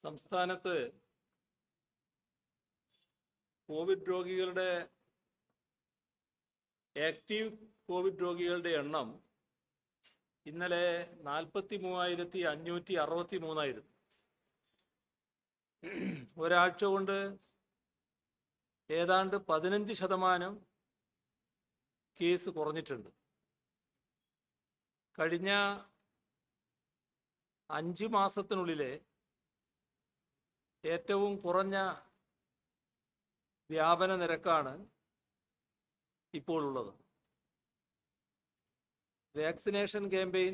സംസ്ഥാനത്ത് കോവിഡ് രോഗികളുടെ active Covid രോഗികളുടെ എണ്ണം ഇന്നലെ 43,563 ഒരാഴ്ച കൊണ്ട് ഏതാണ്ട് 15% കേസ് കുറഞ്ഞിട്ടുണ്ട്. കഴിഞ്ഞ 5 മാസത്തിനുള്ളിലെ ഏറ്റവും കുറഞ്ഞ വ്യാപന നിരക്കാണ് ഇപ്പോൾ ഉള്ളത്. വാക്സിനേഷൻ ക്യാമ്പയിൻ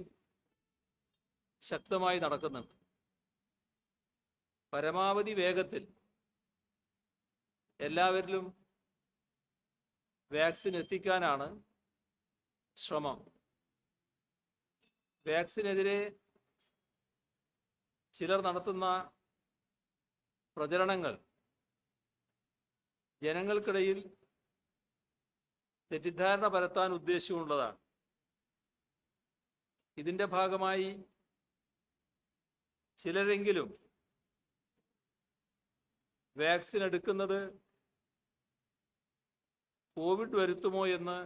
ശക്തമായി നടക്കുന്നുണ്ട്. പരമാവധി വേഗത്തിൽ എല്ലാവരിലും വാക്സിൻ എത്തിക്കാനാണ് ശ്രമം. വാക്സിനെതിരെ ചിലർ നടത്തുന്ന പ്രചരണങ്ങൾ ജനങ്ങൾക്കിടയിൽ തെറ്റിദ്ധാരണ പരത്താൻ ഉദ്ദേശിച്ചുള്ളതാണ്. ഇതിൻ്റെ ഭാഗമായി ചിലരെങ്കിലും വാക്സിൻ എടുക്കുന്നത് കോവിഡ് വരുത്തുമോ എന്ന്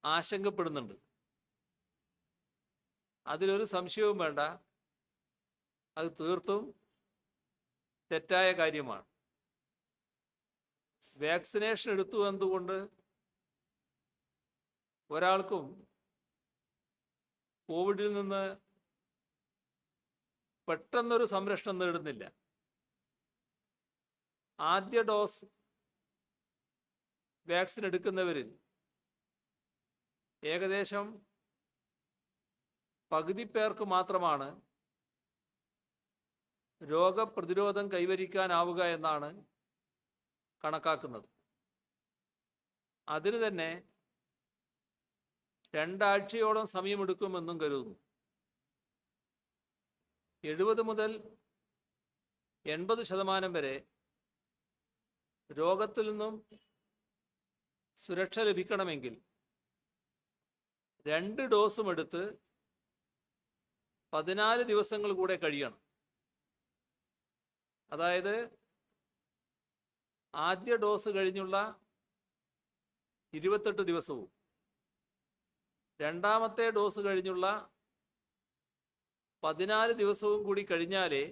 ആശങ്കപ്പെടുന്നുണ്ട്. അതിലൊരു സംശയവും വേണ്ട, അത് തീർത്തും തെറ്റായ കാര്യമാണ്. വാക്സിനേഷൻ എടുത്തു എന്നതുകൊണ്ട് ഒരാൾക്കും കോവിഡിൽ നിന്ന് പെട്ടെന്നൊരു സംരക്ഷണം നേടുന്നില്ല. ആദ്യ ഡോസ് വാക്സിൻ എടുക്കുന്നവരിൽ ഏകദേശം പകുതി പേർക്ക് മാത്രമാണ് രോഗപ്രതിരോധം കൈവരിക്കാനാവുക എന്നാണ് കണക്കാക്കുന്നത്. അതിന് തന്നെ 2 ആഴ്ചയോളം സമയമെടുക്കുമെന്നും കരുതുന്നു. 70 മുതൽ 80% വരെ രോഗത്തിൽ നിന്നും സുരക്ഷ ലഭിക്കണമെങ്കിൽ 2 ഡോസും എടുത്ത് 14 ദിവസങ്ങൾ കൂടെ കഴിയണം. അതായത് ആദ്യ ഡോസ് കഴിഞ്ഞുള്ള 28 ദിവസവും രണ്ടാമത്തെ ഡോസ് കഴിഞ്ഞുള്ള 14 ദിവസവും കൂടി കഴിഞ്ഞാലേ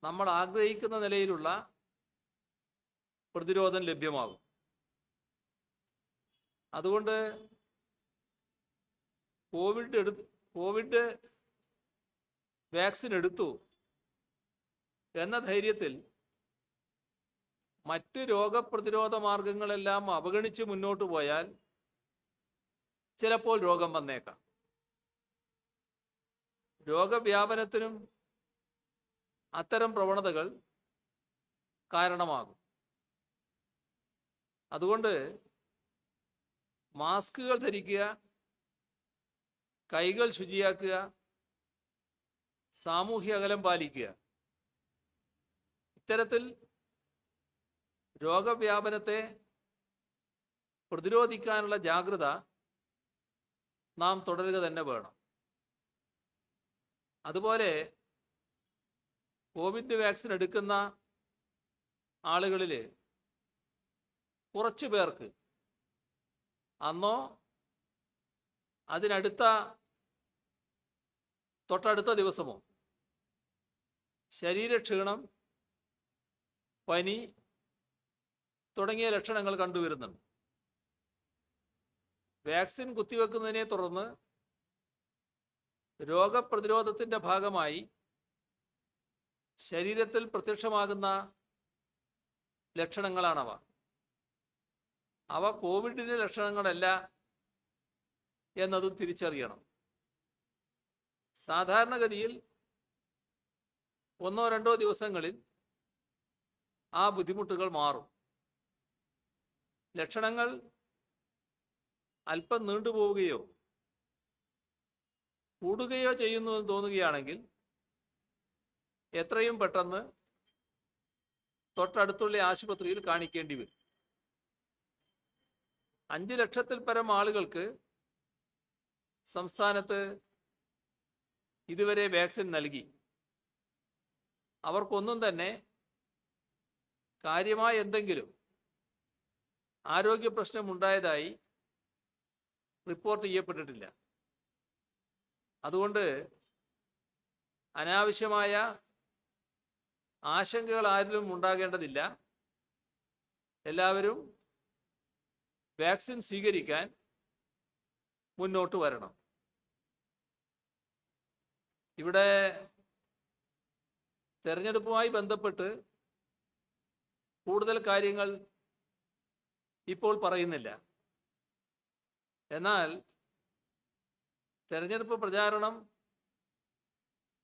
നമ്മൾ ആഗ്രഹിക്കുന്ന നിലയിലുള്ള പ്രതിരോധം ലഭ്യമാകും. അതുകൊണ്ട് കോവിഡ് വാക്സിൻ എടുത്തു എന്ന ധൈര്യത്തിൽ മറ്റ് രോഗപ്രതിരോധ മാർഗങ്ങളെല്ലാം അവഗണിച്ച് മുന്നോട്ട് പോയാൽ ചിലപ്പോൾ രോഗം വന്നേക്കാം. രോഗവ്യാപനത്തിനും അത്തരം പ്രവണതകൾ കാരണമാകും. അതുകൊണ്ട് മാസ്കുകൾ ധരിക്കുക, കൈകൾ ശുചിയാക്കുക, സാമൂഹ്യ അകലം പാലിക്കുക, ഇത്തരത്തിൽ രോഗവ്യാപനത്തെ പ്രതിരോധിക്കാനുള്ള ജാഗ്രത നാം തുടരുക തന്നെ വേണം. അതുപോലെ കോവിഡ് വാക്സിൻ എടുക്കുന്ന ആളുകളിൽ കുറച്ചു പേർക്ക് അന്നോ തൊട്ടടുത്ത ദിവസമോ ശരീരക്ഷീണം, പനി തുടങ്ങിയ ലക്ഷണങ്ങൾ കണ്ടുവരുന്നുണ്ട്. വാക്സിൻ കുത്തിവെക്കുന്നതിനെ തുടർന്ന് രോഗപ്രതിരോധത്തിൻ്റെ ഭാഗമായി ശരീരത്തിൽ പ്രത്യക്ഷമാകുന്ന ലക്ഷണങ്ങളാണവ. അവ കോവിഡിൻ്റെ ലക്ഷണങ്ങളല്ല എന്നതും തിരിച്ചറിയണം. സാധാരണഗതിയിൽ 1-2 ദിവസങ്ങളിൽ ആ ബുദ്ധിമുട്ടുകൾ മാറും. ലക്ഷണങ്ങൾ അല്പം നീണ്ടുപോവുകയോ കൂടുകയോ ചെയ്യുന്നുവെന്ന് തോന്നുകയാണെങ്കിൽ എത്രയും പെട്ടെന്ന് തൊട്ടടുത്തുള്ള ആശുപത്രിയിൽ കാണിക്കേണ്ടി വരും. 5 ലക്ഷത്തിൽ പരം ആളുകൾക്ക് സംസ്ഥാനത്ത് ഇതുവരെ വാക്സിൻ നൽകി. അവർക്കൊന്നും തന്നെ കാര്യമായ എന്തെങ്കിലും ആരോഗ്യ പ്രശ്നമുണ്ടായതായി റിപ്പോർട്ട് ചെയ്യപ്പെട്ടിട്ടില്ല. അതുകൊണ്ട് അനാവശ്യമായ ആശങ്കകൾ ആരിലും ഉണ്ടാകേണ്ടതില്ല. എല്ലാവരും വാക്സിൻ സ്വീകരിക്കാൻ മുന്നോട്ട് വരണം. ഇവിടെ തെരഞ്ഞെടുപ്പുമായി ബന്ധപ്പെട്ട് കൂടുതൽ കാര്യങ്ങൾ ഇപ്പോൾ പറയുന്നില്ല. എന്നാൽ തെരഞ്ഞെടുപ്പ് പ്രചാരണം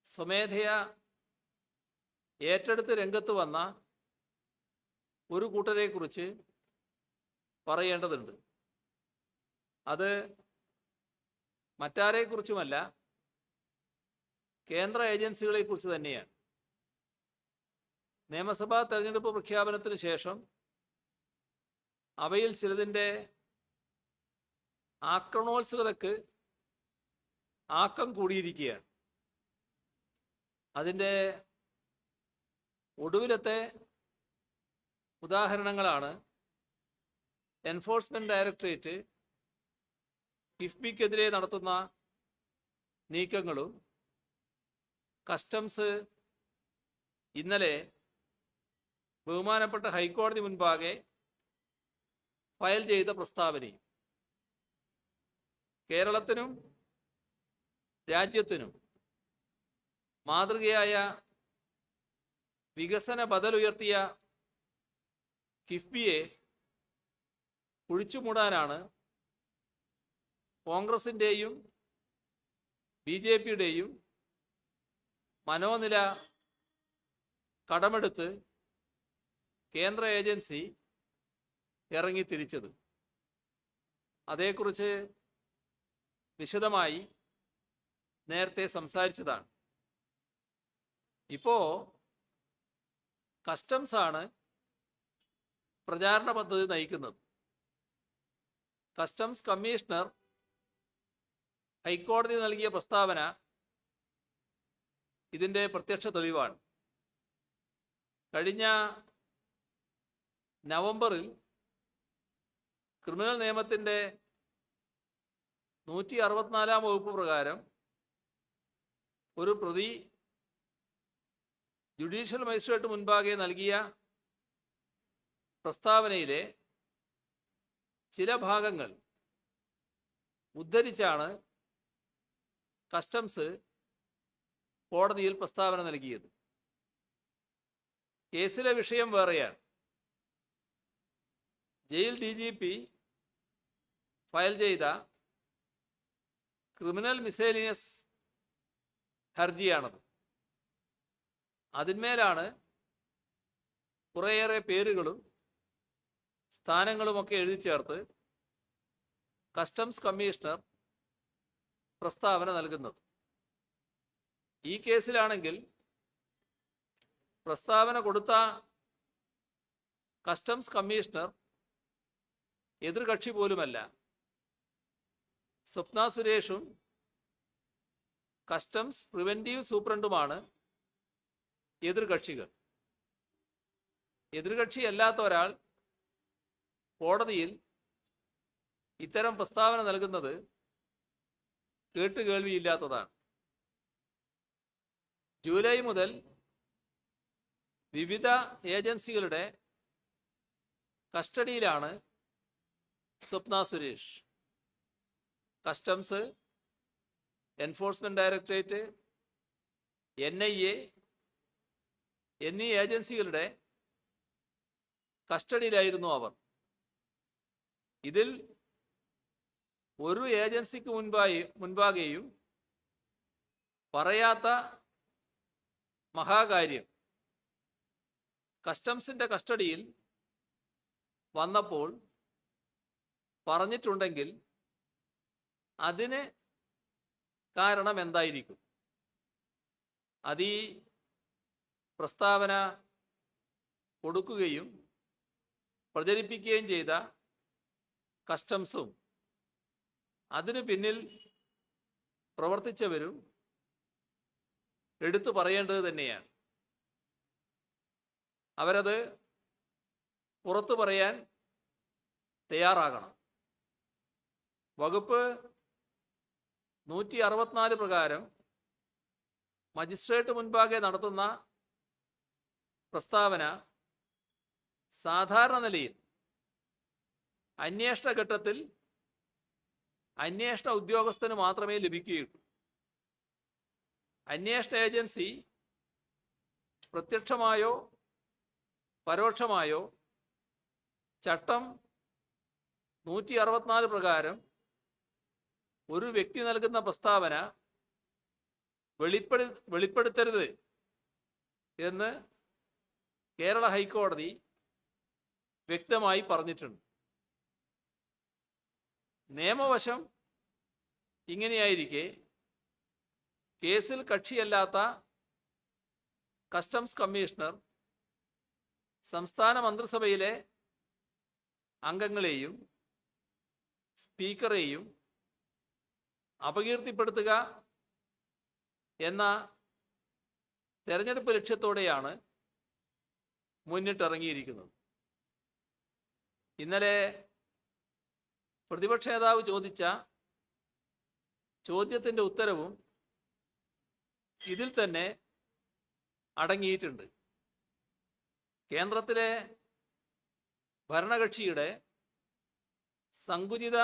സ്വമേധയാ ഏറ്റെടുത്ത് രംഗത്ത് വന്ന ഒരു കൂട്ടരെക്കുറിച്ച് പറയേണ്ടതുണ്ട്. അത് മറ്റാരെക്കുറിച്ചുമല്ല, കേന്ദ്ര ഏജൻസികളെക്കുറിച്ച് തന്നെയാണ്. നിയമസഭാ തെരഞ്ഞെടുപ്പ് പ്രഖ്യാപനത്തിന് ശേഷം അവയിൽ ചിലതിൻ്റെ ആക്രമണോത്സുകതയ്ക്ക് ആക്കം കൂടിയിരിക്കുകയാണ്. അതിൻ്റെ ഒടുവിലത്തെ ഉദാഹരണങ്ങളാണ് എൻഫോഴ്സ്മെൻറ്റ് ഡയറക്ടറേറ്റ് കിഫ്ബിക്കെതിരെ നടത്തുന്ന നീക്കങ്ങളും കസ്റ്റംസ് ഇന്നലെ ബഹുമാനപ്പെട്ട ഹൈക്കോടതി മുൻപാകെ ഫയൽ ചെയ്ത പ്രസ്താവനയും. കേരളത്തിനും രാജ്യത്തിനും മാതൃകയായ വികസന ബദലുയർത്തിയ കിഫ്ബിയെ കുഴിച്ചുമൂടാനാണ് കോൺഗ്രസിൻ്റെയും BJPയുടെയും മനോനില കടമെടുത്ത് കേന്ദ്ര ഏജൻസി ഇറങ്ങിത്തിരിച്ചത്. അതേക്കുറിച്ച് വിശദമായി നേരത്തെ സംസാരിച്ചതാണ്. ഇപ്പോൾ കസ്റ്റംസാണ് പ്രചാരണ പദ്ധതി നയിക്കുന്നത്. കസ്റ്റംസ് കമ്മീഷണർ ഹൈക്കോടതി നൽകിയ പ്രസ്താവന ഇതിൻ്റെ പ്രത്യക്ഷ തെളിവാണ്. കഴിഞ്ഞ നവംബറിൽ ക്രിമിനൽ നിയമത്തിൻ്റെ 164-ാം വകുപ്പ് പ്രകാരം ഒരു പ്രതി ജുഡീഷ്യൽ മജിസ്ട്രേറ്റ് മുൻപാകെ നൽകിയ പ്രസ്താവനയിലെ ചില ഭാഗങ്ങൾ ഉദ്ധരിച്ചാണ് കസ്റ്റംസ് കോടതിയിൽ പ്രസ്താവന നൽകിയത്. കേസിലെ വിഷയം വേറെയാണ്. ജയിൽ DGP ഫയൽ ചെയ്ത ക്രിമിനൽ മിസേലിയസ് ഹർജിയാണത്. അതിന്മേലാണ് കുറേയേറെ പേരുകളും സ്ഥാനങ്ങളുമൊക്കെ എഴുതി ചേർത്ത് കസ്റ്റംസ് കമ്മീഷണർ പ്രസ്താവന നൽകുന്നത്. ഈ കേസിലാണെങ്കിൽ പ്രസ്താവന കൊടുത്ത കസ്റ്റംസ് കമ്മീഷണർ എതിർകക്ഷി പോലുമല്ല. സ്വപ്ന സുരേഷും കസ്റ്റംസ് പ്രിവെന്റീവ് സൂപ്രണ്ടുമാണ് എതിർകക്ഷികൾ. എതിർകക്ഷിയല്ലാത്ത ഒരാൾ കോടതിയിൽ ഇത്തരം പ്രസ്താവന നൽകുന്നത് കേട്ടുകേൾവിയില്ലാത്തതാണ്. ജൂലൈ മുതൽ വിവിധ ഏജൻസികളുടെ കസ്റ്റഡിയിലാണ് Swapna Suresh. Customs, enforcement directorate, NIA എന്നീ ഏജൻസികളുടെ കസ്റ്റഡിയിലായിരുന്നു അവർ. ഇതിൽ ഒരു ഏജൻസിക്ക് മുൻപാകെയും പറയാത്ത മഹാകാര്യം കസ്റ്റംസിൻ്റെ കസ്റ്റഡിയിൽ വന്നപ്പോൾ പറഞ്ഞിട്ടുണ്ടെങ്കിൽ അതിന് കാരണം എന്തായിരിക്കും? അത് ഈ പ്രസ്താവന കൊടുക്കുകയും പ്രചരിപ്പിക്കുകയും ചെയ്ത കസ്റ്റംസും അതിനു പിന്നിൽ പ്രവർത്തിച്ചവരും എടുത്തു പറയേണ്ടത് തന്നെയാണ്. അവരത് പുറത്തു പറയാൻ തയ്യാറാകണം. വകുപ്പ് 164 പ്രകാരം മജിസ്ട്രേറ്റ് മുൻപാകെ നടത്തുന്ന പ്രസ്താവന സാധാരണ നിലയിൽ അന്വേഷണ ഘട്ടത്തിൽ അന്വേഷണ ഉദ്യോഗസ്ഥന് മാത്രമേ ലഭിക്കുകയുള്ളൂ. അന്വേഷണ ഏജൻസി പ്രത്യക്ഷമായോ പരോക്ഷമായോ ചട്ടം 164 പ്രകാരം ഒരു വ്യക്തി നൽകുന്ന പ്രസ്താവന വെളിപ്പെടുത്തരുത് എന്ന് കേരള ഹൈക്കോടതി വ്യക്തമായി പറഞ്ഞിട്ടുണ്ട്. നിയമവശം ഇങ്ങനെയായിരിക്കെ കേസിൽ കക്ഷിയല്ലാത്ത കസ്റ്റംസ് കമ്മീഷണർ സംസ്ഥാന മന്ത്രിസഭയിലെ അംഗങ്ങളെയും സ്പീക്കറെയും അപകീർത്തിപ്പെടുത്തുക എന്ന തെരഞ്ഞെടുപ്പ് ലക്ഷ്യത്തോടെയാണ് മുന്നിട്ടിറങ്ങിയിരിക്കുന്നത്. ഇന്നലെ പ്രതിപക്ഷ നേതാവ് ചോദിച്ച ചോദ്യത്തിൻ്റെ ഉത്തരവും ഇതിൽ തന്നെ അടങ്ങിയിട്ടുണ്ട്. കേന്ദ്രത്തിലെ ഭരണകക്ഷിയുടെ സങ്കുചിത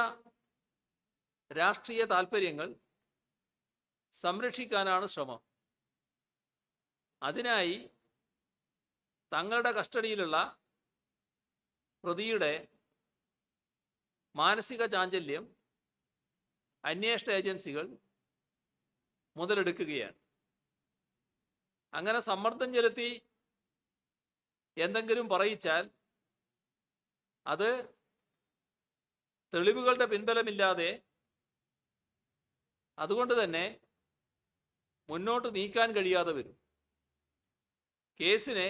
രാഷ്ട്രീയ താൽപ്പര്യങ്ങൾ സംരക്ഷിക്കാനാണ് ശ്രമം. അതിനായി തങ്ങളുടെ കസ്റ്റഡിയിലുള്ള പ്രതിയുടെ മാനസിക ചാഞ്ചല്യം അന്വേഷണ ഏജൻസികൾ മുതലെടുക്കുകയാണ്. അങ്ങനെ സമ്മർദ്ദം ചെലുത്തി എന്തെങ്കിലും പറയിച്ചാൽ അത് തെളിവുകളുടെ പിൻബലമില്ലാതെ അതുകൊണ്ട് തന്നെ മുന്നോട്ട് നീക്കാൻ കഴിയാതെ വരും. കേസിനെ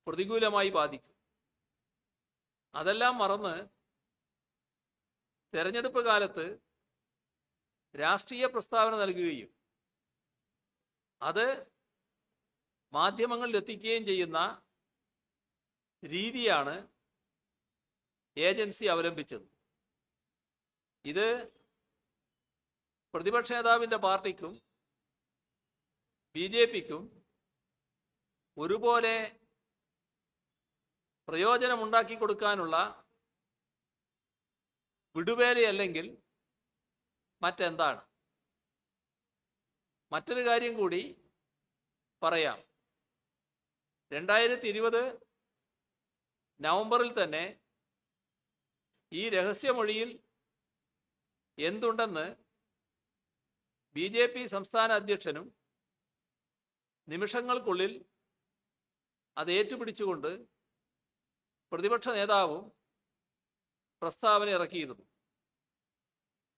പ്രതികൂലമായി ബാധിക്കും. അതെല്ലാം മറന്ന് തെരഞ്ഞെടുപ്പ് കാലത്ത് രാഷ്ട്രീയ പ്രസ്താവന നൽകുകയും അത് മാധ്യമങ്ങളിൽ എത്തിക്കുകയും ചെയ്യുന്ന രീതിയാണ് ഏജൻസി അവലംബിച്ചത്. ഇത് പ്രതിപക്ഷ നേതാവിൻ്റെ പാർട്ടിക്കും BJPക്കും ഒരുപോലെ പ്രയോജനമുണ്ടാക്കി കൊടുക്കാനുള്ള വിടുവേലയല്ലെങ്കിൽ മറ്റെന്താണ്? മറ്റൊരു കാര്യം കൂടി പറയാം. 2020 നവംബറിൽ തന്നെ ഈ രഹസ്യമൊഴിയിൽ എന്തുണ്ടെന്ന് BJP സംസ്ഥാന അധ്യക്ഷനും നിമിഷങ്ങൾക്കുള്ളിൽ അത് ഏറ്റുപിടിച്ചുകൊണ്ട് പ്രതിപക്ഷ നേതാവും പ്രസ്താവന ഇറക്കിയിരുന്നു.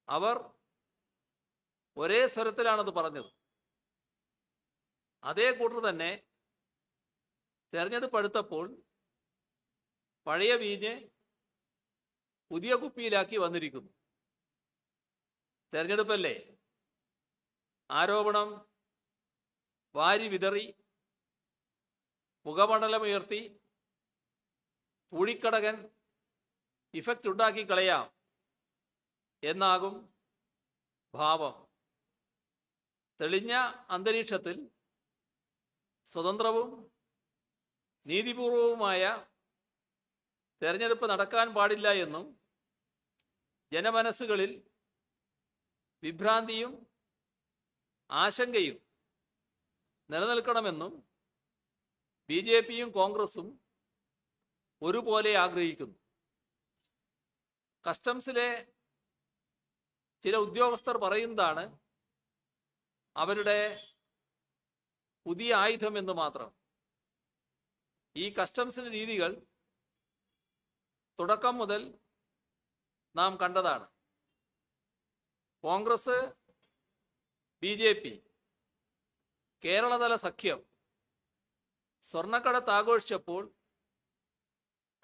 അവർ ഒരേ സ്വരത്തിലാണത് പറഞ്ഞത്. അതേ കൂട്ടർ തന്നെ തെരഞ്ഞെടുപ്പ് അടുത്തപ്പോൾ പഴയ വീഞ്ഞ് പുതിയ കുപ്പിയിലാക്കി വന്നിരിക്കുന്നു. തെരഞ്ഞെടുപ്പല്ലേ, ആരോപണം വാരി വിതറി പുകമണ്ഡലമുയർത്തി പൂഴിക്കടകൻ ഇഫക്റ്റ് ഉണ്ടാക്കി കളയാം എന്നാകും ഭാവം. തെളിഞ്ഞ അന്തരീക്ഷത്തിൽ സ്വതന്ത്രവും നീതിപൂർവവുമായ തെരഞ്ഞെടുപ്പ് നടക്കാൻ പാടില്ല എന്നും ജനമനസ്സുകളിൽ വിഭ്രാന്തിയും ആശങ്കയും നിലനിൽക്കണമെന്നും BJPയും കോൺഗ്രസും ഒരുപോലെ ആഗ്രഹിക്കുന്നു. കസ്റ്റംസിലെ ചില ഉദ്യോഗസ്ഥർ പറയുന്നതാണ് അവരുടെ പുതിയ ആയുധം എന്ന് മാത്രം. ഈ കസ്റ്റംസിൻ്റെ രീതികൾ തുടക്കം മുതൽ നാം കണ്ടതാണ്. കോൺഗ്രസ് BJP കേരളതല സഖ്യം സ്വർണ്ണക്കടത്ത് ആഘോഷിച്ചപ്പോൾ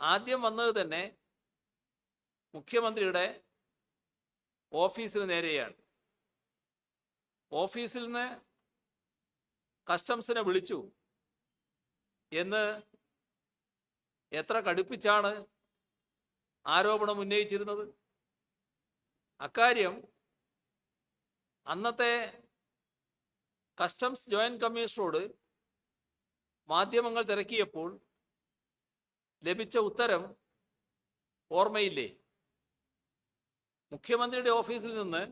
ആദ്യം വന്നത് തന്നെ മുഖ്യമന്ത്രിയുടെ ഓഫീസിന് നേരെയാണ്. ഓഫീസിൽ നിന്ന് കസ്റ്റംസിനെ വിളിച്ചു. എന്ന് എത്ര കടുപ്പിച്ചാണ് ആരോപണം ഉന്നയിച്ചിരുന്നത്. അക്കാര്യം അന്നത്തെ കസ്റ്റംസ് ജോയിന്റ് കമ്മീഷണറോട് മാധ്യമങ്ങൾ തിരക്കിയപ്പോൾ ലഭിച്ച ഉത്തരം ഓർമ്മയില്ലേ? മുഖ്യമന്ത്രിയുടെ ഓഫീസിൽ നിന്ന്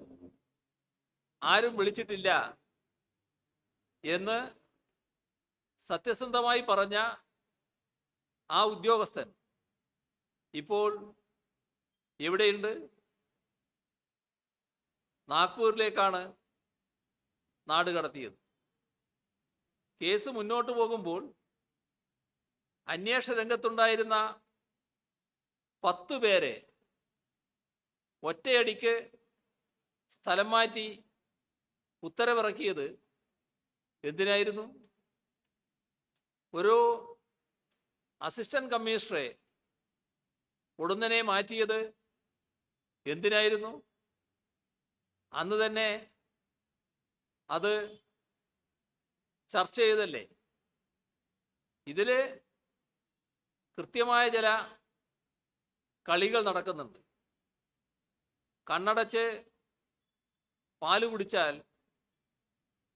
ആരും വിളിച്ചിട്ടില്ല എന്ന് സത്യസന്ധമായി പറഞ്ഞ ആ ഉദ്യോഗസ്ഥൻ ഇപ്പോൾ എവിടെയുണ്ട്? നാഗ്പൂരിലേക്കാണ് നാട് കടത്തിയത്. കേസ് മുന്നോട്ട് പോകുമ്പോൾ അന്വേഷണ രംഗത്തുണ്ടായിരുന്ന 10 പേരെ ഒറ്റയടിക്ക് സ്ഥലം മാറ്റി ഉത്തരവിറക്കിയത് എന്തിനായിരുന്നു? ഒരു അസിസ്റ്റന്റ് കമ്മീഷണറെ ഉടനെ മാറ്റിയത് എന്തിനായിരുന്നു? അന്ന് തന്നെ അത് ചർച്ച ചെയ്തല്ലേ. ഇതിൽ കൃത്യമായ ചില കളികൾ നടക്കുന്നുണ്ട്. കണ്ണടച്ച് പാല് കുടിച്ചാൽ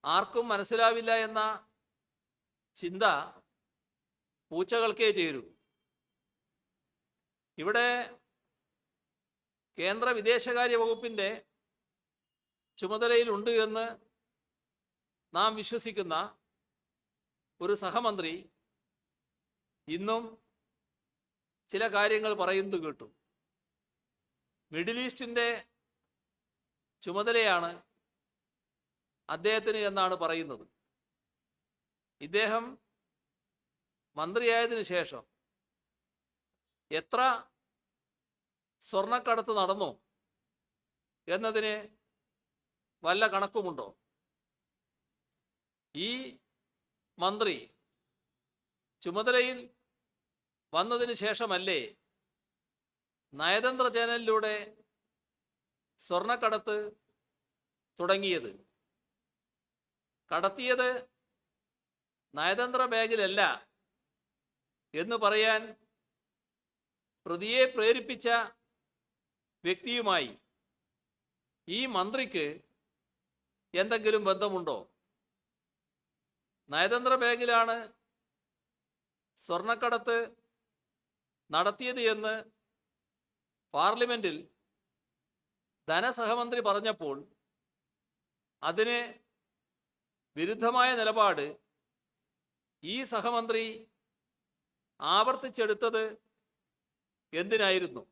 ആർക്കും മനസ്സിലാവില്ല എന്ന ചിന്ത പൂച്ചകൾക്കേ ചേരൂ. ഇവിടെ കേന്ദ്ര വിദേശകാര്യ വകുപ്പിൻ്റെ ചുമതലയിലുണ്ട് എന്ന് നാം വിശ്വസിക്കുന്ന ഒരു സഹമന്ത്രി ഇന്നും ചില കാര്യങ്ങൾ പറയുന്നത് കേട്ടു. മിഡിൽ ഈസ്റ്റിൻ്റെ ചുമതലയാണ് അദ്ദേഹത്തിന് എന്നാണ് പറയുന്നത്. ഇദ്ദേഹം മന്ത്രിയായതിനു ശേഷം എത്ര സ്വർണ്ണക്കടത്ത് നടന്നു എന്നതിന് വല്ല കണക്കുമുണ്ടോ? ഈ മന്ത്രി ചുമതലയിൽ വന്നതിന് ശേഷമല്ലേ നയതന്ത്ര ചാനലിലൂടെ സ്വർണ്ണക്കടത്ത് തുടങ്ങിയത്? കടത്തിയത് നയതന്ത്ര ബാഗിലല്ല എന്ന് പറയാൻ പ്രതിയെ പ്രേരിപ്പിച്ച വ്യക്തിയുമായി ഈ മന്ത്രിക്ക് എന്തെങ്കിലും ബന്ധമുണ്ടോ? നയതന്ത്ര ബാഗിലാണ് സ്വർണ്ണക്കടത്ത് നടത്തിയത് എന്ന് പാർലമെന്റിൽ ധനസഹമന്ത്രി പറഞ്ഞപ്പോൾ അതിന് വിരുദ്ധമായ നിലപാട് ഈ സഹമന്ത്രി ആവർത്തിച്ചെടുത്തത് എന്തിനായിരുന്നു?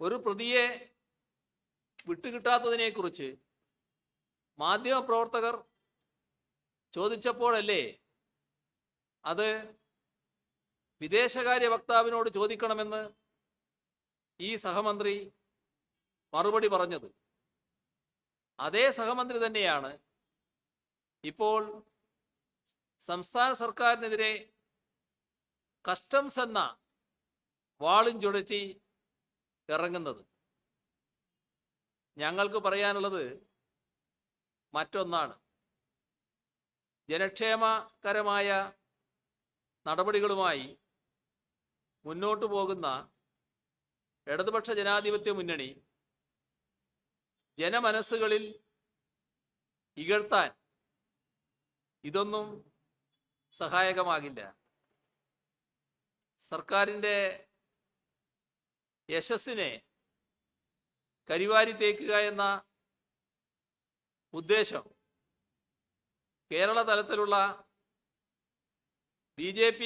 ഒരു പ്രതിയെ വിട്ടുകിട്ടാത്തതിനെക്കുറിച്ച് മാധ്യമപ്രവർത്തകർ ചോദിച്ചപ്പോഴല്ലേ അത് വിദേശകാര്യ വക്താവിനോട് ചോദിക്കണമെന്ന് ഈ സഹമന്ത്രി മറുപടി പറഞ്ഞത്? അതേ സഹമന്ത്രി തന്നെയാണ് ഇപ്പോൾ സംസ്ഥാന സർക്കാരിനെതിരെ കസ്റ്റംസ് എന്ന വാളും ചുഴറ്റി ഇറങ്ങുന്നത്. ഞങ്ങൾക്ക് പറയാനുള്ളത് മറ്റൊന്നാണ്. ജനക്ഷേമകരമായ നടപടികളുമായി മുന്നോട്ടു പോകുന്ന ഇടതുപക്ഷ ജനാധിപത്യ മുന്നണി ജനമനസ്സുകളിൽ ഇകഴ്ത്താൻ ഇതൊന്നും സഹായകമാകില്ല. സർക്കാരിൻ്റെ യശസ്സിനെ കരിവാരി തേക്കുക എന്ന ഉദ്ദേശം കേരള തലത്തിലുള്ള BJP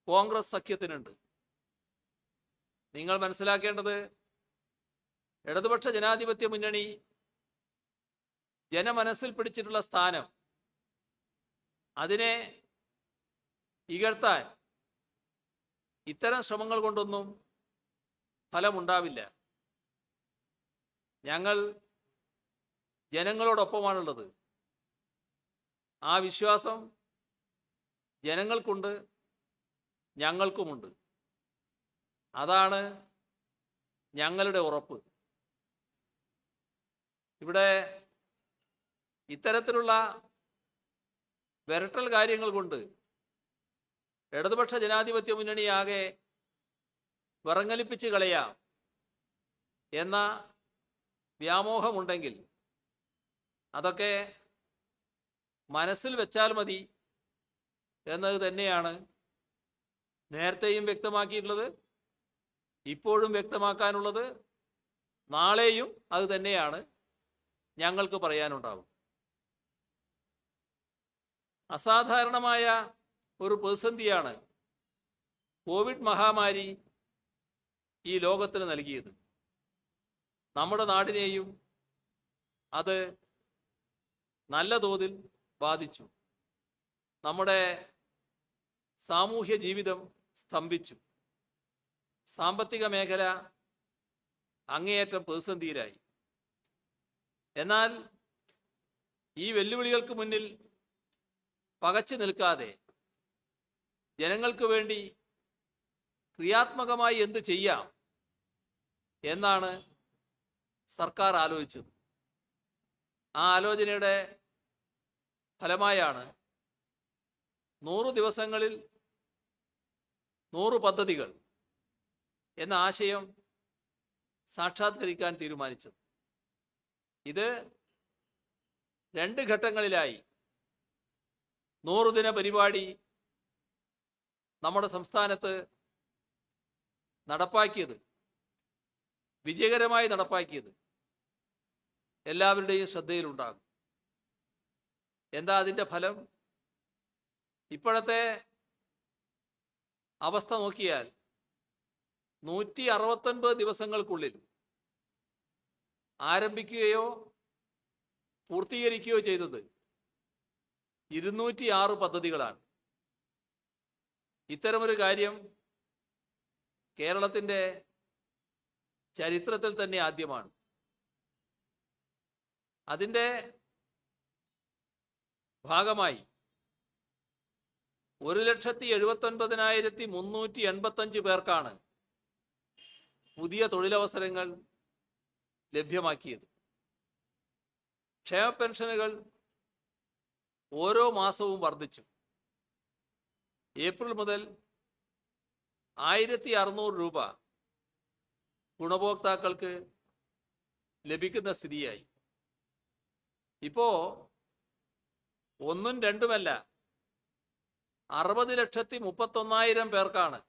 കോൺഗ്രസ് സഖ്യത്തിനുണ്ട്. നിങ്ങൾ മനസ്സിലാക്കേണ്ടത് ഇടതുപക്ഷ ജനാധിപത്യ മുന്നണി ജനമനസ്സിൽ പിടിച്ചിട്ടുള്ള സ്ഥാനം, അതിനെ ഇകഴ്ത്താൻ ഇത്തരം ശ്രമങ്ങൾ കൊണ്ടൊന്നും ഫലമുണ്ടാവില്ല. ഞങ്ങൾ ജനങ്ങളോടൊപ്പമാണുള്ളത്. ആ വിശ്വാസം ജനങ്ങൾക്കുണ്ട്, ഞങ്ങൾക്കുമുണ്ട്. അതാണ് ഞങ്ങളുടെ ഉറപ്പ്. ഇവിടെ ഇത്തരത്തിലുള്ള വിരട്ടൽ കാര്യങ്ങൾ കൊണ്ട് ഇടതുപക്ഷ ജനാധിപത്യ മുന്നണിയാകെ വിറങ്ങലിപ്പിച്ച് കളയാം എന്ന വ്യാമോഹമുണ്ടെങ്കിൽ അതൊക്കെ മനസ്സിൽ വെച്ചാൽ മതി എന്നത് തന്നെയാണ് നേരത്തെയും വ്യക്തമാക്കിയിട്ടുള്ളത്, ഇപ്പോഴും വ്യക്തമാക്കാനുള്ളത്, നാളെയും അത് തന്നെയാണ് ഞങ്ങൾക്ക് പറയാനുണ്ടാവും. അസാധാരണമായ ഒരു പ്രതിസന്ധിയാണ് കോവിഡ് മഹാമാരി ഈ ലോകത്തിന് നൽകിയത്. നമ്മുടെ നാടിനെയും അത് നല്ല തോതിൽ ബാധിച്ചു. നമ്മുടെ സാമൂഹ്യ ജീവിതം സ്തംഭിച്ചു. സാമ്പത്തിക മേഖല അങ്ങേയറ്റം പ്രതിസന്ധിയിലായി. എന്നാൽ ഈ വെല്ലുവിളികൾക്ക് മുന്നിൽ പകച്ചു നിൽക്കാതെ ജനങ്ങൾക്ക് വേണ്ടി ക്രിയാത്മകമായി എന്ത് ചെയ്യാം എന്നാണ് സർക്കാർ ആലോചിച്ചത്. ആ ആലോചനയുടെ ഫലമായാണ് 100 ദിവസങ്ങളിൽ 100 പദ്ധതികൾ എന്ന ആശയം സാക്ഷാത്കരിക്കാൻ തീരുമാനിച്ചത്. ഇത് 2 ഘട്ടങ്ങളിലായി 100 ദിന പരിപാടി നമ്മുടെ സംസ്ഥാനത്ത് നടപ്പാക്കിയത്, വിജയകരമായി നടപ്പാക്കിയത് എല്ലാവരുടെയും ശ്രദ്ധയിലുണ്ടാകും. എന്താ അതിൻ്റെ ഫലം? ഇപ്പോഴത്തെ അവസ്ഥ നോക്കിയാൽ 169 ദിവസങ്ങൾക്കുള്ളിൽ ആരംഭിക്കുകയോ പൂർത്തീകരിക്കുകയോ ചെയ്തത് 206 പദ്ധതികളാണ്. ഇത്തരമൊരു കാര്യം കേരളത്തിൻ്റെ ചരിത്രത്തിൽ തന്നെ ആദ്യമാണ്. അതിൻ്റെ ഭാഗമായി 1,79,385 പേർക്കാണ് പുതിയ തൊഴിലവസരങ്ങൾ ലഭ്യമാക്കിയത്. ക്ഷേമ പെൻഷനുകൾ ഓരോ മാസവും വർദ്ധിച്ചു. ഏപ്രിൽ മുതൽ 1,600 രൂപ ഗുണഭോക്താക്കൾക്ക് ലഭിക്കുന്ന സ്ഥിതിയായി. ഇപ്പോൾ 1ഉം 2ഉമല്ല 60,31,000 പേർക്കാണ്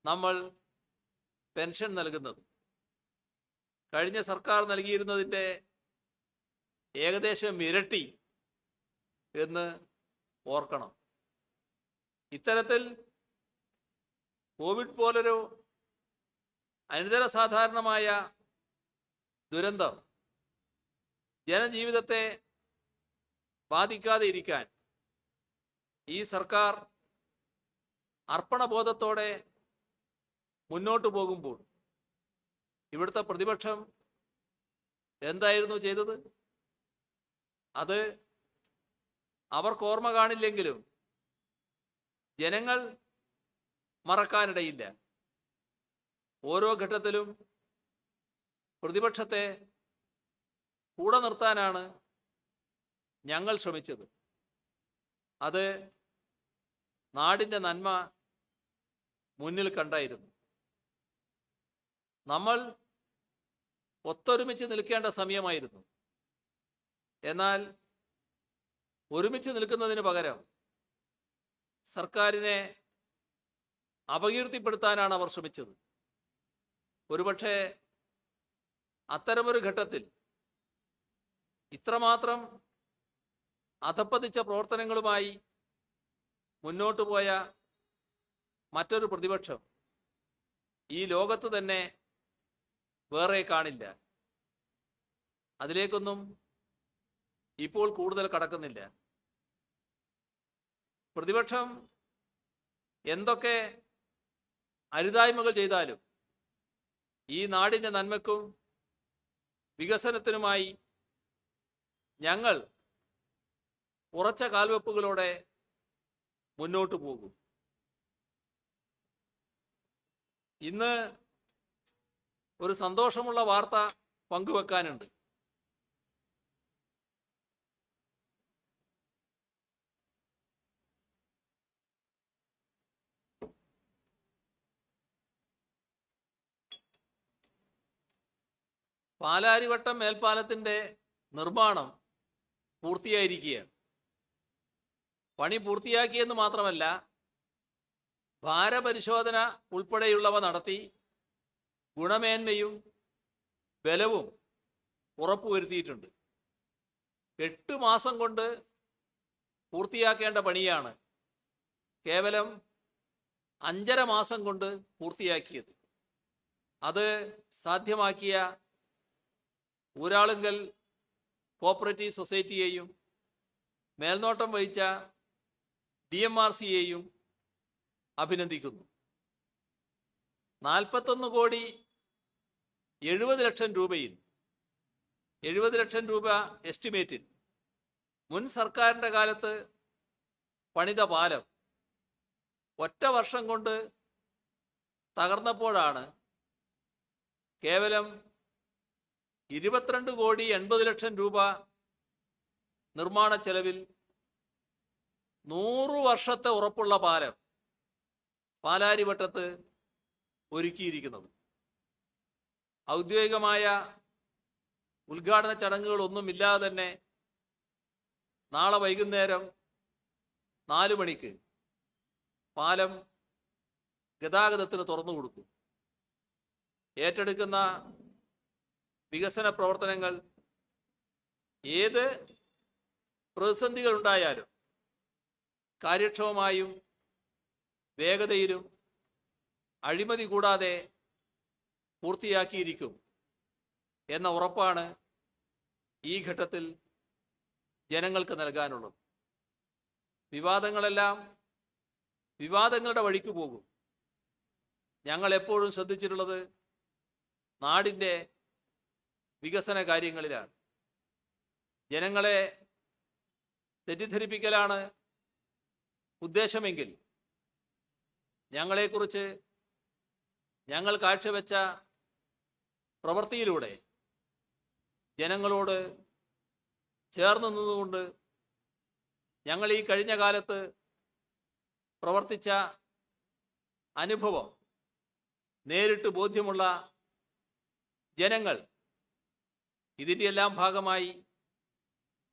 നമ്മൾ പെൻഷൻ നൽകുന്നത്. കഴിഞ്ഞ സർക്കാർ നൽകിയിരുന്നതിൻ്റെ ഏകദേശം ഇരട്ടി എന്ന് ഓർക്കണം. ഇത്തരത്തിൽ കോവിഡ് പോലൊരു അനിതര സാധാരണമായ ദുരന്തം ജനജീവിതത്തെ ബാധിക്കാതെ ഇരിക്കാൻ ഈ സർക്കാർ അർപ്പണബോധത്തോടെ മുന്നോട്ട് പോകുമ്പോൾ ഇവിടുത്തെ പ്രതിപക്ഷം എന്തായിരുന്നു ചെയ്തത്? അത് അവർക്ക് ഓർമ്മ കാണില്ലെങ്കിലും ജനങ്ങൾ മറക്കാനിടയില്ല. ഓരോ ഘട്ടത്തിലും പ്രതിപക്ഷത്തെ കൂടെ നിർത്താനാണ് ഞങ്ങൾ ശ്രമിച്ചത്. അത് നാടിൻ്റെ നന്മ മുന്നിൽ കണ്ടായിരുന്നു. നമ്മൾ ഒത്തൊരുമിച്ച് നിൽക്കേണ്ട സമയമായിരുന്നു. എന്നാൽ ഒരുമിച്ച് നിൽക്കുന്നതിന് പകരം സർക്കാരിനെ അപകീർത്തിപ്പെടുത്താനാണ് അവർ ശ്രമിച്ചത്. ഒരുപക്ഷെ അത്തരമൊരു ഘട്ടത്തിൽ ഇത്രമാത്രം അധപ്പതിച്ച പ്രവർത്തനങ്ങളുമായി മുന്നോട്ട് പോയ മറ്റൊരു പ്രതിപക്ഷം ഈ ലോകത്ത് തന്നെ വേറെ കാണില്ല. അതിലേക്കൊന്നും ഇപ്പോൾ കൂടുതൽ കടക്കുന്നില്ല. പ്രതിപക്ഷം എന്തൊക്കെ അരുതായ്മകൾ ചെയ്താലും ഈ നാടിൻ്റെ നന്മയ്ക്കും വികസനത്തിനുമായി ഞങ്ങൾ ഉറച്ച കാൽവെപ്പുകളോടെ മുന്നോട്ട് പോകും. ഇന്ന് ഒരു സന്തോഷമുള്ള വാർത്ത പങ്കുവെക്കാനുണ്ട്. പാലാരിവട്ടം മേൽപ്പാലത്തിൻ്റെ നിർമ്മാണം പൂർത്തിയായിരിക്കുകയാണ്. പണി പൂർത്തിയാക്കിയെന്ന് മാത്രമല്ല, ഭാരപരിശോധന ഉൾപ്പെടെയുള്ളവ നടത്തി ഗുണമേന്മയും ബലവും ഉറപ്പുവരുത്തിയിട്ടുണ്ട്. 8 മാസം കൊണ്ട് പൂർത്തിയാക്കേണ്ട പണിയാണ് കേവലം 5.5 മാസം കൊണ്ട് പൂർത്തിയാക്കിയത്. അത് സാധ്യമാക്കിയ ഊരാളുങ്കൽ കോപ്പറേറ്റീവ് സൊസൈറ്റിയെയും മേൽനോട്ടം വഹിച്ച DMRCയെയും അഭിനന്ദിക്കുന്നു. 41,70,00,000 രൂപയിൽ 70 ലക്ഷം രൂപ എസ്റ്റിമേറ്റിൽ മുൻ സർക്കാരിൻ്റെ കാലത്ത് പണിത പാലം ഒറ്റ വർഷം കൊണ്ട് തകർന്നപ്പോഴാണ് കേവലം 22,80,00,000 രൂപ നിർമ്മാണ ചെലവിൽ 100 വർഷത്തെ ഉറപ്പുള്ള പാലം പാലാരിവട്ടത്ത് ഒരുക്കിയിരിക്കുന്നത്. ഔദ്യോഗികമായ ഉദ്ഘാടന ചടങ്ങുകളൊന്നുമില്ലാതെ തന്നെ നാളെ വൈകുന്നേരം 4 മണിക്ക് പാലം ഗതാഗതത്തിന് തുറന്നു കൊടുക്കും. ഏറ്റെടുക്കുന്ന വികസന പ്രവർത്തനങ്ങൾ ഏത് പ്രതിസന്ധികളുണ്ടായാലും കാര്യക്ഷമമായും വേഗതയിലും അഴിമതി കൂടാതെ പൂർത്തിയാക്കിയിരിക്കും എന്ന ഉറപ്പാണ് ഈ ഘട്ടത്തിൽ ജനങ്ങൾക്ക് നൽകാനുള്ളത്. വിവാദങ്ങളെല്ലാം വിവാദങ്ങളുടെ വഴിക്ക് പോകും. ഞങ്ങൾ എപ്പോഴും ശ്രദ്ധിച്ചിട്ടുള്ളത് നാടിൻ്റെ വികസന കാര്യങ്ങളിലാണ്. ജനങ്ങളെ തെറ്റിദ്ധരിപ്പിക്കലാണ് ഉദ്ദേശമെങ്കിൽ ഞങ്ങളെക്കുറിച്ച് ഞങ്ങൾ കാഴ്ചവെച്ച പ്രവൃത്തിയിലൂടെ ജനങ്ങളോട് ചേർന്ന് നിന്നുകൊണ്ട് ഞങ്ങൾ ഈ കഴിഞ്ഞ കാലത്ത് പ്രവർത്തിച്ച അനുഭവം നേരിട്ട് ബോധ്യമുള്ള ജനങ്ങൾ ഇതിൻ്റെ എല്ലാം ഭാഗമായി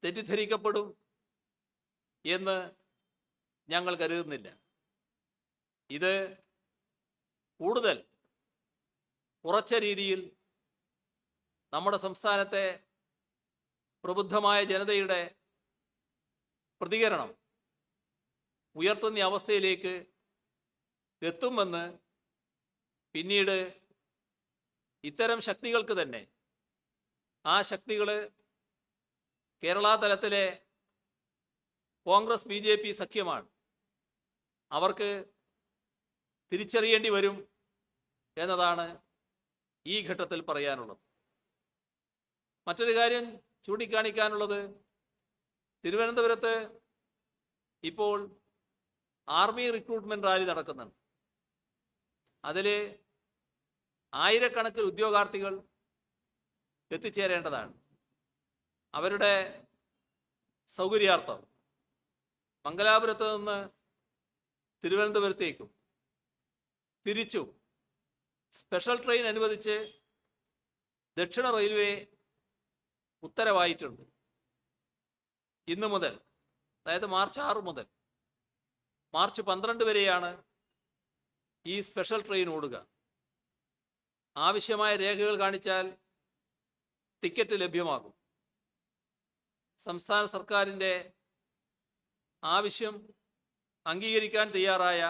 തെറ്റിദ്ധരിക്കപ്പെടും എന്ന് ഞങ്ങൾ കരുതുന്നില്ല. ഇത് കൂടുതൽ ഉറച്ച രീതിയിൽ നമ്മുടെ സംസ്ഥാനത്തെ പ്രബുദ്ധമായ ജനതയുടെ പ്രതികരണം ഉയർത്തുന്ന അവസ്ഥയിലേക്ക് എത്തുമെന്ന് പിന്നീട് ഇത്തരം ശക്തികൾക്ക് തന്നെ ആ ശക്തികൾ കേരള തലത്തിലെ കോൺഗ്രസ് BJP സഖ്യമാണ്. അവർക്ക് തിരിച്ചറിയേണ്ടി വരും എന്നതാണ് ഈ ഘട്ടത്തിൽ പറയാനുള്ളത്. മറ്റൊരു കാര്യം ചൂണ്ടിക്കാണിക്കാനുള്ളത്, തിരുവനന്തപുരത്ത് ഇപ്പോൾ ആർമി റിക്രൂട്ട്മെന്റ് റാലി നടക്കുന്നുണ്ട്. അതിൽ ആയിരക്കണക്കിന് ഉദ്യോഗാർത്ഥികൾ എത്തിച്ചേരേണ്ടതാണ്. അവരുടെ സൗകര്യാർത്ഥം മംഗലാപുരത്ത് നിന്ന് തിരുവനന്തപുരത്തേക്കും തിരിച്ചും സ്പെഷ്യൽ ട്രെയിൻ അനുവദിച്ച് ദക്ഷിണ റെയിൽവേ ഉത്തരവായിട്ടുണ്ട്. ഇന്നു മുതൽ, അതായത് മാർച്ച് 6 മുതൽ മാർച്ച് 12 വരെയാണ് ഈ സ്പെഷ്യൽ ട്രെയിൻ ഓടുക. ആവശ്യമായ രേഖകൾ കാണിച്ചാൽ ടിക്കറ്റ് ലഭ്യമാകും. സംസ്ഥാന സർക്കാരിൻ്റെ ആവശ്യം അംഗീകരിക്കാൻ തയ്യാറായ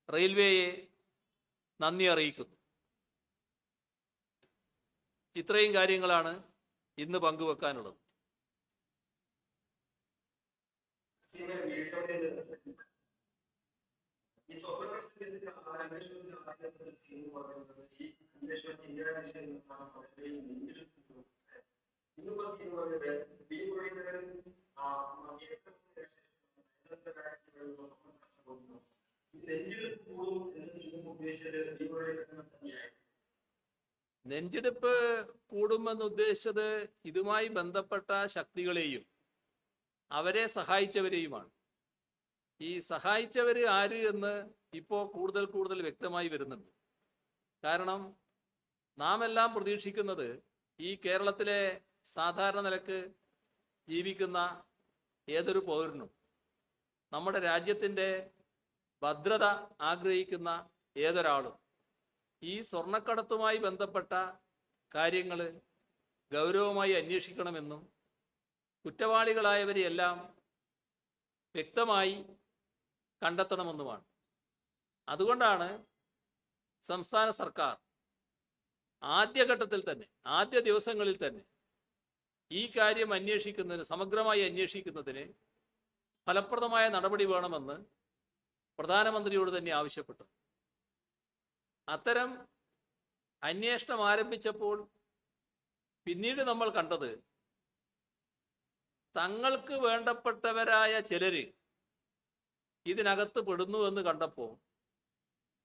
റെയിൽവേയെ നന്ദി അറിയിക്കുന്നു. ഇത്രയും കാര്യങ്ങളാണ് ഇന്ന് പങ്കുവെക്കാനുള്ളത്. നെഞ്ചെടുപ്പ് കൂടുമെന്ന് ഉദ്ദേശിച്ചത് ഇതുമായി ബന്ധപ്പെട്ട ശക്തികളെയും അവരെ സഹായിച്ചവരെയുമാണ്. ഈ സഹായിച്ചവർ ആര് എന്ന് ഇപ്പോൾ കൂടുതൽ വ്യക്തമായി വരുന്നുണ്ട്. കാരണം നാം എല്ലാം പ്രതീക്ഷിക്കുന്നത് ഈ കേരളത്തിലെ സാധാരണ നിലക്ക് ജീവിക്കുന്ന ഏതൊരു പൗരനും നമ്മുടെ രാജ്യത്തിൻ്റെ ഭദ്രത ആഗ്രഹിക്കുന്ന ഏതൊരാളും ഈ സ്വർണ്ണക്കടത്തുമായി ബന്ധപ്പെട്ട കാര്യങ്ങൾ ഗൗരവമായി അന്വേഷിക്കണമെന്നും കുറ്റവാളികളായവരെയെല്ലാം വ്യക്തമായി കണ്ടെത്തണമെന്നുമാണ്. അതുകൊണ്ടാണ് സംസ്ഥാന സർക്കാർ ആദ്യഘട്ടത്തിൽ തന്നെ, ആദ്യ ദിവസങ്ങളിൽ തന്നെ ഈ കാര്യം അന്വേഷിക്കുന്നതിന്, സമഗ്രമായി അന്വേഷിക്കുന്നതിന് ഫലപ്രദമായ നടപടി വേണമെന്ന് പ്രധാനമന്ത്രിയോട് തന്നെ ആവശ്യപ്പെട്ടു. അത്തരം അന്വേഷണം ആരംഭിച്ചപ്പോൾ പിന്നീട് നമ്മൾ കണ്ടത്, തങ്ങൾക്ക് വേണ്ടപ്പെട്ടവരായ ചിലര് ഇതിനകത്ത് പെടുന്നുവെന്ന് കണ്ടപ്പോൾ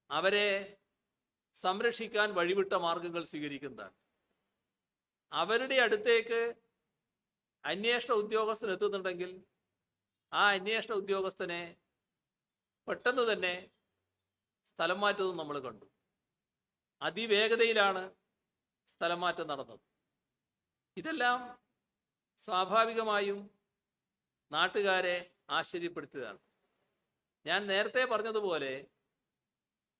അവരെ സംരക്ഷിക്കാൻ വഴിവിട്ട മാർഗങ്ങൾ സ്വീകരിക്കുന്നതാണ്. അവരുടെ അടുത്തേക്ക് അന്വേഷണ ഉദ്യോഗസ്ഥൻ എത്തുന്നുണ്ടെങ്കിൽ ആ അന്വേഷണ ഉദ്യോഗസ്ഥനെ പെട്ടെന്ന് തന്നെ സ്ഥലം മാറ്റുന്നത് നമ്മൾ കണ്ടു. അതിവേഗതയിലാണ് സ്ഥലം മാറ്റം നടന്നത്. ഇതെല്ലാം സ്വാഭാവികമായും നാട്ടുകാരെ ആശ്ചര്യപ്പെടുത്തിയതാണ്. ഞാൻ നേരത്തെ പറഞ്ഞതുപോലെ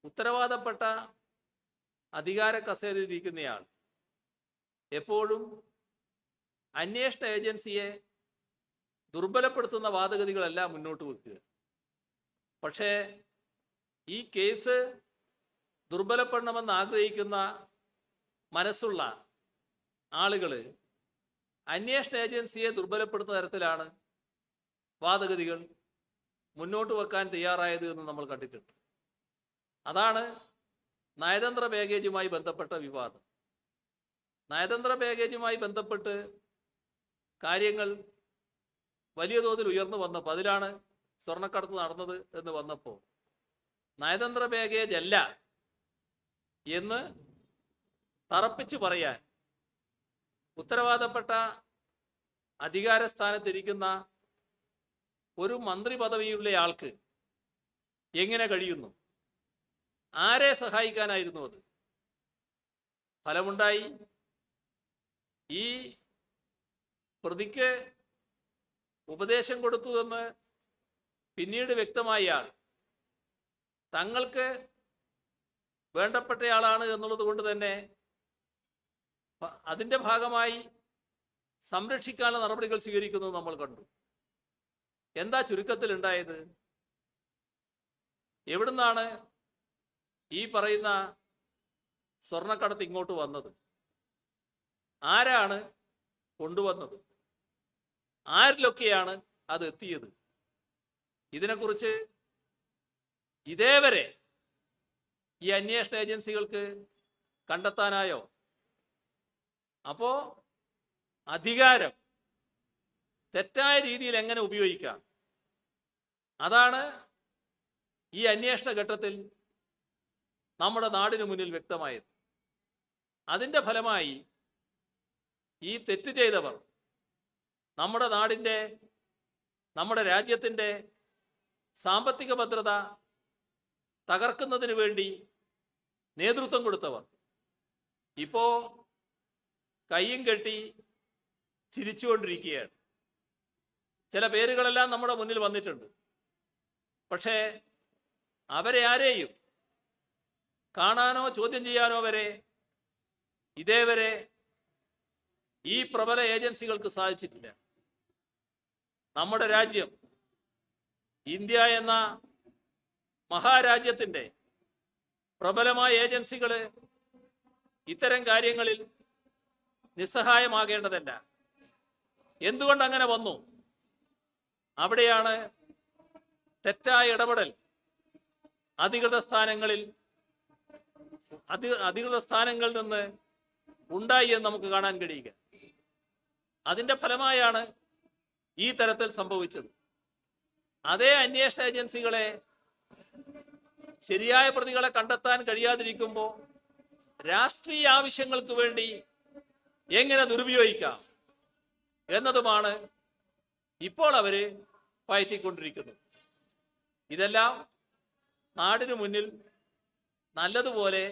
ഉത്തരവാദപ്പെട്ട അധികാര കസേരയിലിരിക്കുന്നയാൾ എപ്പോഴും അന്വേഷണ ഏജൻസിയെ ദുർബലപ്പെടുത്തുന്ന വാദഗതികളല്ല മുന്നോട്ട് വെക്കുക. പക്ഷേ ഈ കേസ് ദുർബലപ്പെടണമെന്ന് ആഗ്രഹിക്കുന്ന മനസ്സുള്ള ആളുകൾ അന്വേഷണ ഏജൻസിയെ ദുർബലപ്പെടുത്തുന്ന തരത്തിലാണ് വാദഗതികൾ മുന്നോട്ട് വെക്കാൻ തയ്യാറായത് എന്ന് നമ്മൾ കണ്ടിട്ടുണ്ട്. അതാണ് നയതന്ത്ര പാക്കേജുമായി ബന്ധപ്പെട്ട വിവാദം. നയതന്ത്ര പാക്കേജുമായി ബന്ധപ്പെട്ട് കാര്യങ്ങൾ വലിയ തോതിൽ ഉയർന്നു വന്നപ്പോൾ, അതിലാണ് സ്വർണ്ണക്കടത്ത് നടന്നത് എന്ന് വന്നപ്പോൾ, നയതന്ത്ര പാക്കേജ് അല്ല എന്ന് തറപ്പിച്ച് പറയാൻ ഉത്തരവാദപ്പെട്ട അധികാരസ്ഥാനത്തിരിക്കുന്ന ഒരു മന്ത്രി പദവിയുള്ള ആൾക്ക് എങ്ങനെ കഴിയുന്നു? ആരെ സഹായിക്കാനായിരുന്നു അത്? ഫലമുണ്ടായി. ഈ പ്രതിക്ക് ഉപദേശം കൊടുത്തു എന്ന് പിന്നീട് വ്യക്തമായാൽ തങ്ങൾക്ക് വേണ്ടപ്പെട്ടയാളാണ് എന്നുള്ളത് കൊണ്ട് തന്നെ അതിൻ്റെ ഭാഗമായി സംരക്ഷിക്കാനുള്ള നടപടികൾ സ്വീകരിക്കുന്നത് നമ്മൾ കണ്ടു. എന്താ ചുരുക്കത്തിൽ ഉണ്ടായത്? എവിടുന്നാണ് ഈ പറയുന്ന സ്വർണ്ണക്കടത്ത് ഇങ്ങോട്ട് വന്നത്? ആരാണ് കൊണ്ടുവന്നത്? ആരിലൊക്കെയാണ് അത് എത്തിയത്? ഇതിനെക്കുറിച്ച് ഇതേവരെ ഈ അന്വേഷണ ഏജൻസികൾക്ക് കണ്ടെത്താനായോ? അപ്പോ അധികാരം തെറ്റായ രീതിയിൽ എങ്ങനെ ഉപയോഗിക്കാം? അതാണ് ഈ അന്വേഷണ ഘട്ടത്തിൽ നമ്മുടെ നാടിന് മുന്നിൽ വ്യക്തമായത്. അതിൻ്റെ ഫലമായി ഈ തെറ്റ് ചെയ്തവർ നമ്മുടെ നാടിൻ്റെ, നമ്മുടെ രാജ്യത്തിൻ്റെ സാമ്പത്തിക ഭദ്രത തകർക്കുന്നതിന് വേണ്ടി നേതൃത്വം കൊടുത്തവർ ഇപ്പോ കയ്യും കെട്ടി ചിരിച്ചുകൊണ്ടിരിക്കുകയാണ്. ചില പേരുകളെല്ലാം നമ്മുടെ മുന്നിൽ വന്നിട്ടുണ്ട്. പക്ഷേ അവരെ ആരെയും കാണാനോ ചോദ്യം ചെയ്യാനോ വരെ ഇതേവരെ ഈ പ്രബല ഏജൻസികൾക്ക് സാധിച്ചിട്ടില്ല. നമ്മുടെ രാജ്യം, ഇന്ത്യ എന്ന മഹാരാജ്യത്തിൻ്റെ പ്രബലമായ ഏജൻസികൾ ഇത്തരം കാര്യങ്ങളിൽ നിസ്സഹായമാകേണ്ടതല്ല. എന്തുകൊണ്ട് അങ്ങനെ വന്നു? അവിടെയാണ് തെറ്റായ ഇടപെടൽ അധികൃത സ്ഥാനങ്ങളിൽ നിന്ന് ഉണ്ടായി എന്ന് നമുക്ക് കാണാൻ കഴിയുക. അതിൻ്റെ ഫലമായാണ് ഈ തരത്തിൽ സംഭവിച്ചത്. അതേ അന്വേഷണ ഏജൻസികളെ ശരിയായ പ്രതികളെ കണ്ടെത്താൻ കഴിയാതിരിക്കുമ്പോൾ രാഷ്ട്രീയ ആവശ്യങ്ങൾക്ക് വേണ്ടി എങ്ങനെ ദുരുപയോഗിക്കാം എന്നതുമാണ് ഇപ്പോൾ അവര് പയറ്റിക്കൊണ്ടിരിക്കുന്നത്. ഇതെല്ലാം നാടിനു മുന്നിൽ നല്ലതുപോലെ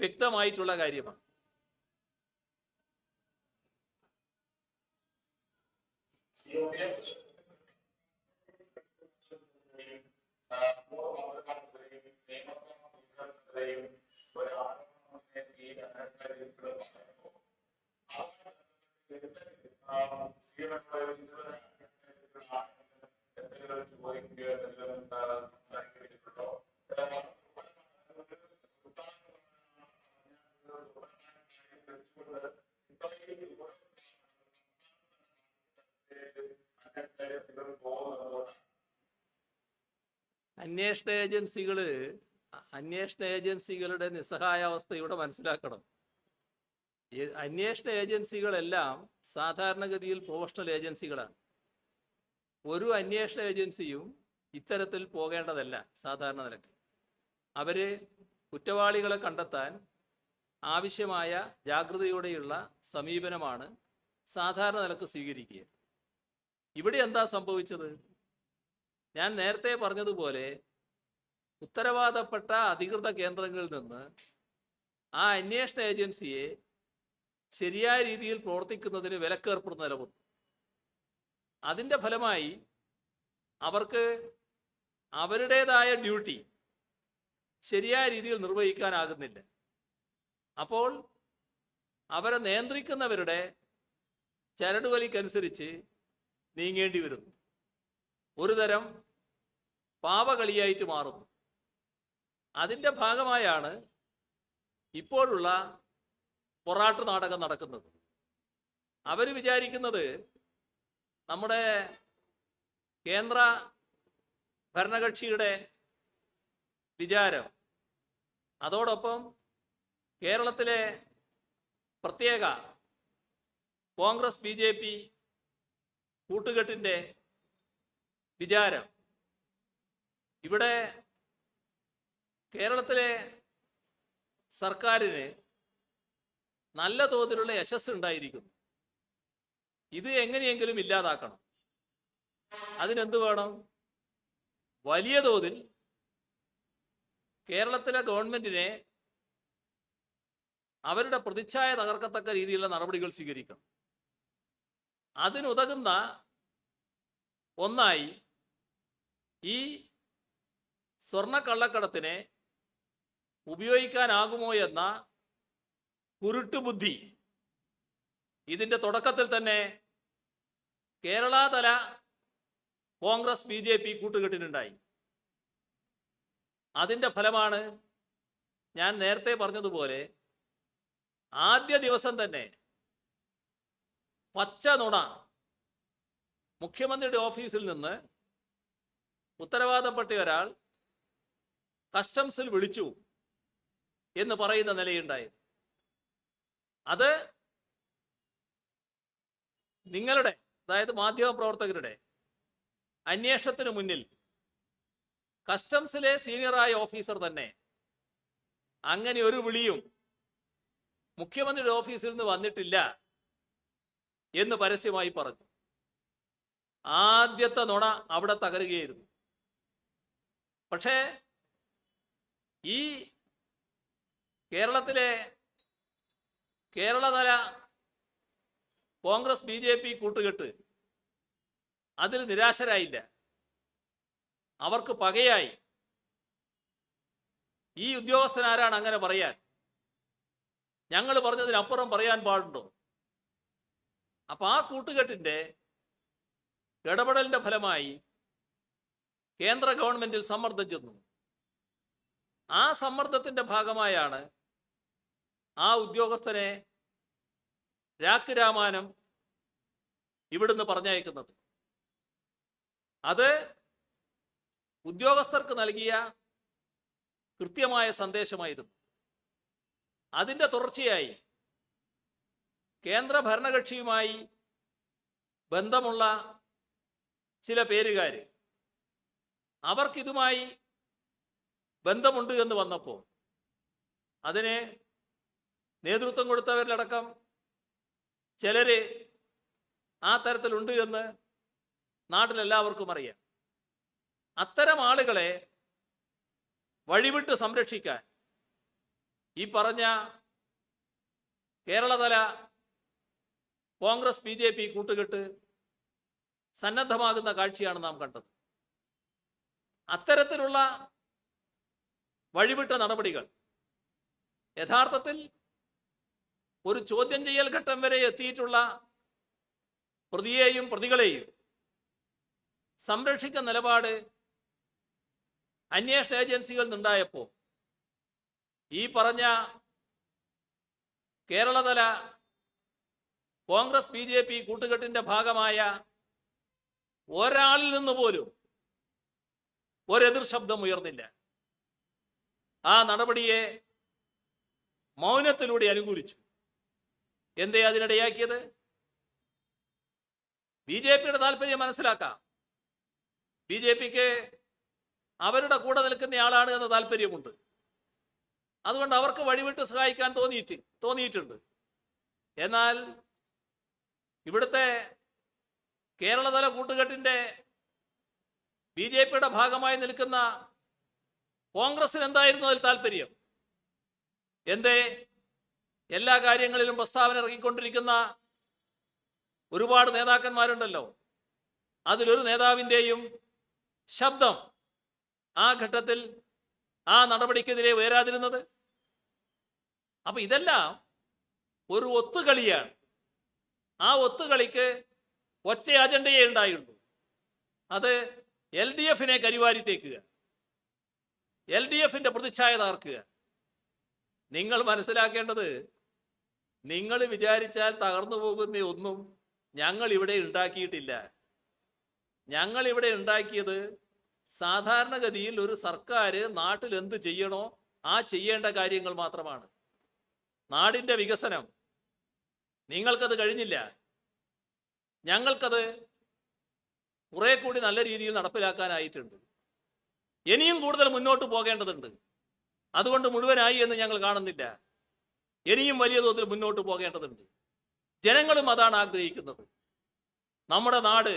വ്യക്തമായിട്ടുള്ള കാര്യമാണ്. അന്വേഷണ ഏജൻസികളുടെ നിസ്സഹായാവസ്ഥ ഇവിടെ മനസ്സിലാക്കണം. അന്വേഷണ ഏജൻസികളെല്ലാം സാധാരണഗതിയിൽ പ്രൊഫഷണൽ ഏജൻസികളാണ്. ഒരു അന്വേഷണ ഏജൻസിയും ഇത്തരത്തിൽ പോകേണ്ടതല്ല. സാധാരണ നിലക്ക് അവര് കുറ്റവാളികളെ കണ്ടെത്താൻ ആവശ്യമായ ജാഗ്രതയോടെയുള്ള സമീപനമാണ് സാധാരണ നിലക്ക് സ്വീകരിക്കുക. ഇവിടെ എന്താ സംഭവിച്ചത്? ഞാൻ നേരത്തെ പറഞ്ഞതുപോലെ ഉത്തരവാദപ്പെട്ട അധികൃത കേന്ദ്രങ്ങളിൽ നിന്ന് ആ അന്വേഷണ ഏജൻസിയെ ശരിയായ രീതിയിൽ പ്രവർത്തിക്കുന്നതിന് വിലക്കേർപ്പെടുന്ന നിലവന്നു. അതിൻ്റെ ഫലമായി അവർക്ക് അവരുടേതായ ഡ്യൂട്ടി ശരിയായ രീതിയിൽ നിർവഹിക്കാനാകുന്നില്ല. അപ്പോൾ അവരെ നിയന്ത്രിക്കുന്നവരുടെ ചരടുവലിക്കനുസരിച്ച് നീങ്ങേണ്ടി വരുന്നു. ഒരു തരം പാവകളിയായിട്ട് മാറുന്നു. അതിൻ്റെ ഭാഗമായാണ് ഇപ്പോഴുള്ള പൊറാട്ട് നാടകം നടക്കുന്നത്. അവർ വിചാരിക്കുന്നത് നമ്മുടെ കേന്ദ്ര ഭരണകക്ഷിയുടെ വിചാരം, അതോടൊപ്പം കേരളത്തിലെ പ്രത്യേക കോൺഗ്രസ് BJP കൂട്ടുകെട്ടിൻ്റെ വിചാരം, ഇവിടെ കേരളത്തിലെ സർക്കാരിന് നല്ല തോതിലുള്ള യശസ് ഉണ്ടായിരിക്കുന്നു. ഇത് എങ്ങനെയെങ്കിലും ഇല്ലാതാക്കണം. അതിനെന്ത് വേണം? വലിയ തോതിൽ കേരളത്തിലെ ഗവൺമെന്റിനെ അവരുടെ പ്രതിച്ഛായ തകർക്കത്തക്ക രീതിയിലുള്ള നടപടികൾ സ്വീകരിക്കണം. അതിനുതകുന്ന ഒന്നായി ഈ സ്വർണ്ണക്കള്ളക്കടത്തിനെ ഉപയോഗിക്കാനാകുമോ എന്ന കുരുട്ടുബുദ്ധി ഇതിൻ്റെ തുടക്കത്തിൽ തന്നെ കേരളതല കോൺഗ്രസ് BJP കൂട്ടുകെട്ടിനുണ്ടായി. അതിൻ്റെ ഫലമാണ് ഞാൻ നേരത്തെ പറഞ്ഞതുപോലെ ആദ്യ ദിവസം തന്നെ പച്ച നുണ മുഖ്യമന്ത്രിയുടെ ഓഫീസിൽ നിന്ന് ഉത്തരവാദപ്പെട്ട ഒരാൾ കസ്റ്റംസിൽ വിളിച്ചു എന്ന് പറയുന്ന നിലയുണ്ടായി. അത് നിങ്ങളുടെ, അതായത് മാധ്യമപ്രവർത്തകരുടെ അന്വേഷണത്തിന് മുന്നിൽ കസ്റ്റംസിലെ സീനിയറായ ഓഫീസർ തന്നെ അങ്ങനെ ഒരു വിളിയും മുഖ്യമന്ത്രിയുടെ ഓഫീസിൽ നിന്ന് വന്നിട്ടില്ല എന്ന് പരസ്യമായി പറഞ്ഞു. ആദ്യത്തെ നുണ അവിടെ തകരുകയായിരുന്നു. പക്ഷേ ഈ കേരളത്തിലെ കേരളതല കോൺഗ്രസ് BJP കൂട്ടുകെട്ട് അതിൽ നിരാശരായില്ല. അവർക്ക് പകയായി. ഈ ഉദ്യോഗസ്ഥനാരാണ് അങ്ങനെ പറയാൻ? ഞങ്ങൾ പറഞ്ഞതിനപ്പുറം പറയാൻ പാടുണ്ടോ? അപ്പൊ ആ കൂട്ടുകെട്ടിന്റെ ഇടപെടലിന്റെ ഫലമായി കേന്ദ്ര ഗവൺമെന്റിൽ സമ്മർദ്ദം ചെന്നു. ആ സമ്മർദ്ദത്തിന്റെ ഭാഗമായാണ് ആ ഉദ്യോഗസ്ഥനെ രാഖ് രാമാനം ഇവിടുന്ന് പറഞ്ഞയക്കുന്നത്. അത് ഉദ്യോഗസ്ഥർക്ക് നൽകിയ കൃത്യമായ സന്ദേശമായിരുന്നു. അതിൻ്റെ തുടർച്ചയായി കേന്ദ്ര ഭരണകക്ഷിയുമായി ബന്ധമുള്ള ചില പേരുകാർ, അവർക്കിതുമായി ബന്ധമുണ്ട് എന്ന് വന്നപ്പോൾ അതിന് നേതൃത്വം കൊടുത്തവരിലടക്കം ചിലര് ആ തരത്തിലുണ്ട് എന്ന് നാട്ടിലെല്ലാവർക്കും അറിയാം. അത്തരം ആളുകളെ വഴിവിട്ട് സംരക്ഷിക്കാൻ ഈ പറഞ്ഞ കേരളതല കോൺഗ്രസ് BJP കൂട്ടുകെട്ട് സന്നദ്ധമാകുന്ന കാഴ്ചയാണ് നാം കണ്ടത്. അത്തരത്തിലുള്ള വഴിവിട്ട നടപടികൾ യഥാർത്ഥത്തിൽ ഒരു ചോദ്യം ചെയ്യൽ ഘട്ടം വരെ എത്തിയിട്ടുള്ള പ്രതിയെയും പ്രതികളെയും സംരക്ഷിക്കുന്ന നിലപാട് അന്വേഷണ ഏജൻസികളിൽ നിന്നുണ്ടായപ്പോൾ ഈ പറഞ്ഞ കേരളതല കോൺഗ്രസ് BJP കൂട്ടുകെട്ടിന്റെ ഭാഗമായ ഒരാളിൽ നിന്ന് പോലും ഒരെതിർ ശബ്ദം ഉയർന്നില്ല. ആ നടപടിയെ മൗനത്തിലൂടെ അനുകൂലിച്ചു. എന്തേ അതിനിടയാക്കിയത്? BJPയുടെ താല്പര്യം മനസ്സിലാക്കാം. BJPക്ക് അവരുടെ കൂടെ നിൽക്കുന്നയാളാണ് എന്ന താല്പര്യമുണ്ട്. അതുകൊണ്ട് അവർക്ക് വഴിവിട്ട് സഹായിക്കാൻ തോന്നിയിട്ടുണ്ട്. എന്നാൽ ഇവിടുത്തെ കേരളതല കൂട്ടുകെട്ടിന്റെ BJPയുടെ ഭാഗമായി നിൽക്കുന്ന കോൺഗ്രസിന് എന്തായിരുന്നു അതിൽ താല്പര്യം? എന്തേ എല്ലാ കാര്യങ്ങളിലും പ്രസ്താവന ഇറങ്ങിക്കൊണ്ടിരിക്കുന്ന ഒരുപാട് നേതാക്കന്മാരുണ്ടല്ലോ, അതിലൊരു നേതാവിൻ്റെയും ശബ്ദം ആ ഘട്ടത്തിൽ ആ നടപടിക്കെതിരെ ഉയരാതിരുന്നത്? അപ്പൊ ഇതെല്ലാം ഒരു ഒത്തുകളിയാണ്. ആ ഒത്തുകളിക്ക് ഒറ്റ അജണ്ടയേ ഉണ്ടായുള്ളൂ. അത് LDFനെ കരിവാരി തേക്കുക, LDFന്റെ പ്രതിച്ഛായ താർക്കുക. നിങ്ങൾ മനസ്സിലാക്കേണ്ടത്, നിങ്ങൾ വിചാരിച്ചാൽ തകർന്നു പോകുന്ന ഒന്നും ഞങ്ങൾ ഇവിടെ ഉണ്ടാക്കിയിട്ടില്ല. ഞങ്ങൾ ഇവിടെ ഉണ്ടാക്കിയത് സാധാരണഗതിയിൽ ഒരു സർക്കാർ നാട്ടിൽ എന്ത് ചെയ്യണോ ആ ചെയ്യേണ്ട കാര്യങ്ങൾ മാത്രമാണ്. നാടിൻ്റെ വികസനം നിങ്ങൾക്കത് കഴിഞ്ഞില്ല, ഞങ്ങൾക്കത് കുറെ കൂടി നല്ല രീതിയിൽ നടപ്പിലാക്കാനായിട്ടുണ്ട്. ഇനിയും കൂടുതൽ മുന്നോട്ട് പോകേണ്ടതുണ്ട്. അതുകൊണ്ട് മുഴുവനായി എന്ന് ഞങ്ങൾ കാണുന്നില്ല. ഇനിയും വലിയ തോതിൽ മുന്നോട്ട് പോകേണ്ടതുണ്ട്. ജനങ്ങളും അതാണ് ആഗ്രഹിക്കുന്നത്. നമ്മുടെ നാട്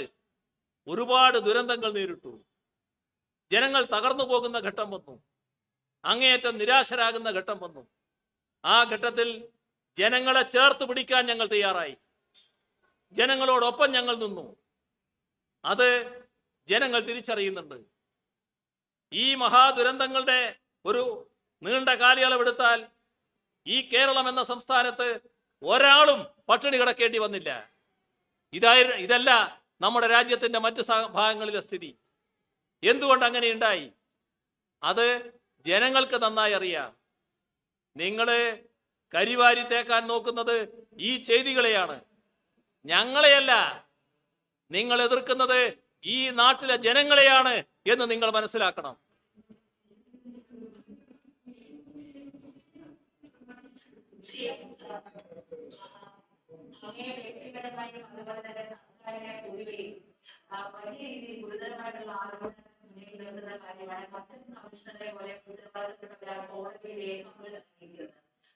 ഒരുപാട് ദുരന്തങ്ങൾ നേരിട്ടു. ജനങ്ങൾ തകർന്നു പോകുന്ന ഘട്ടം വന്നു, അങ്ങേയറ്റം നിരാശരാകുന്ന ഘട്ടം വന്നു. ആ ഘട്ടത്തിൽ ജനങ്ങളെ ചേർത്ത് പിടിക്കാൻ ഞങ്ങൾ തയ്യാറായി. ജനങ്ങളോടൊപ്പം ഞങ്ങൾ നിന്നു. അത് ജനങ്ങൾ തിരിച്ചറിയുന്നുണ്ട്. ഈ മഹാദുരന്തങ്ങളുടെ ഒരു നീണ്ട കാലയളവെടുത്താൽ ഈ കേരളം എന്ന സംസ്ഥാനത്ത് ഒരാളും പട്ടിണി കിടക്കേണ്ടി വന്നില്ല. ഇതല്ല നമ്മുടെ രാജ്യത്തിന്റെ മറ്റ് ഭാഗങ്ങളിലെ സ്ഥിതി. എന്തുകൊണ്ട് അങ്ങനെ ഉണ്ടായി? അത് ജനങ്ങൾക്ക് നന്നായി അറിയാം. നിങ്ങള് കരിവാരി തേക്കാൻ നോക്കുന്നത് ഈ ചെയ്തികളെയാണ്, ഞങ്ങളെയല്ല. നിങ്ങൾ എതിർക്കുന്നത് ഈ നാട്ടിലെ ജനങ്ങളെയാണ് എന്ന് നിങ്ങൾ മനസ്സിലാക്കണം. വലിയ രീതിയിൽ ഗുരുതരമായിട്ടുള്ള ആരോപണങ്ങൾ ഉന്നയിക്കുന്ന കാര്യമാണ് കസ്റ്റംസ് കമ്മീഷണറെ പോലെ ഉത്തരവാദിത്തപ്പെട്ട കോടതിയിൽ രേഖകൾ നൽകിയിരിക്കുന്നത്.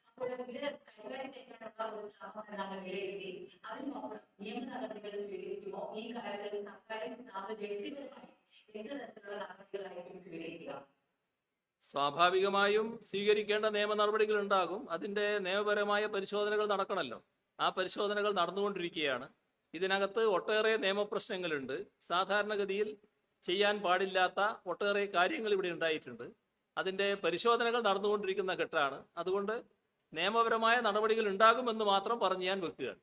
അപ്പോൾ ഇത് കൈകാര്യം ചെയ്യാനുള്ള ഒരു ശ്രമം എന്നാണ് വിലയിരുത്തി അതിനൊപ്പം നിയമ നടപടികൾ സ്വീകരിക്കുമോ? ഈ കാര്യത്തിൽ സർക്കാരും നാളെ വ്യക്തിപരമായി എന്ത് തരത്തിലുള്ള നടപടികളായിരിക്കും സ്വീകരിക്കുക? സ്വാഭാവികമായും സ്വീകരിക്കേണ്ട നിയമ നടപടികൾ ഉണ്ടാകും. അതിൻ്റെ നിയമപരമായ പരിശോധനകൾ നടക്കണമല്ലോ. ആ പരിശോധനകൾ നടന്നുകൊണ്ടിരിക്കുകയാണ്. ഇതിനകത്ത് ഒട്ടേറെ നിയമപ്രശ്നങ്ങളുണ്ട്. സാധാരണഗതിയിൽ ചെയ്യാൻ പാടില്ലാത്ത ഒട്ടേറെ കാര്യങ്ങൾ ഇവിടെ ഉണ്ടായിട്ടുണ്ട്. അതിൻ്റെ പരിശോധനകൾ നടന്നുകൊണ്ടിരിക്കുന്ന ഘട്ടമാണ്. അതുകൊണ്ട് നിയമപരമായ നടപടികൾ ഉണ്ടാകുമെന്ന് മാത്രം പറഞ്ഞ് ഞാൻ വെക്കുകയാണ്.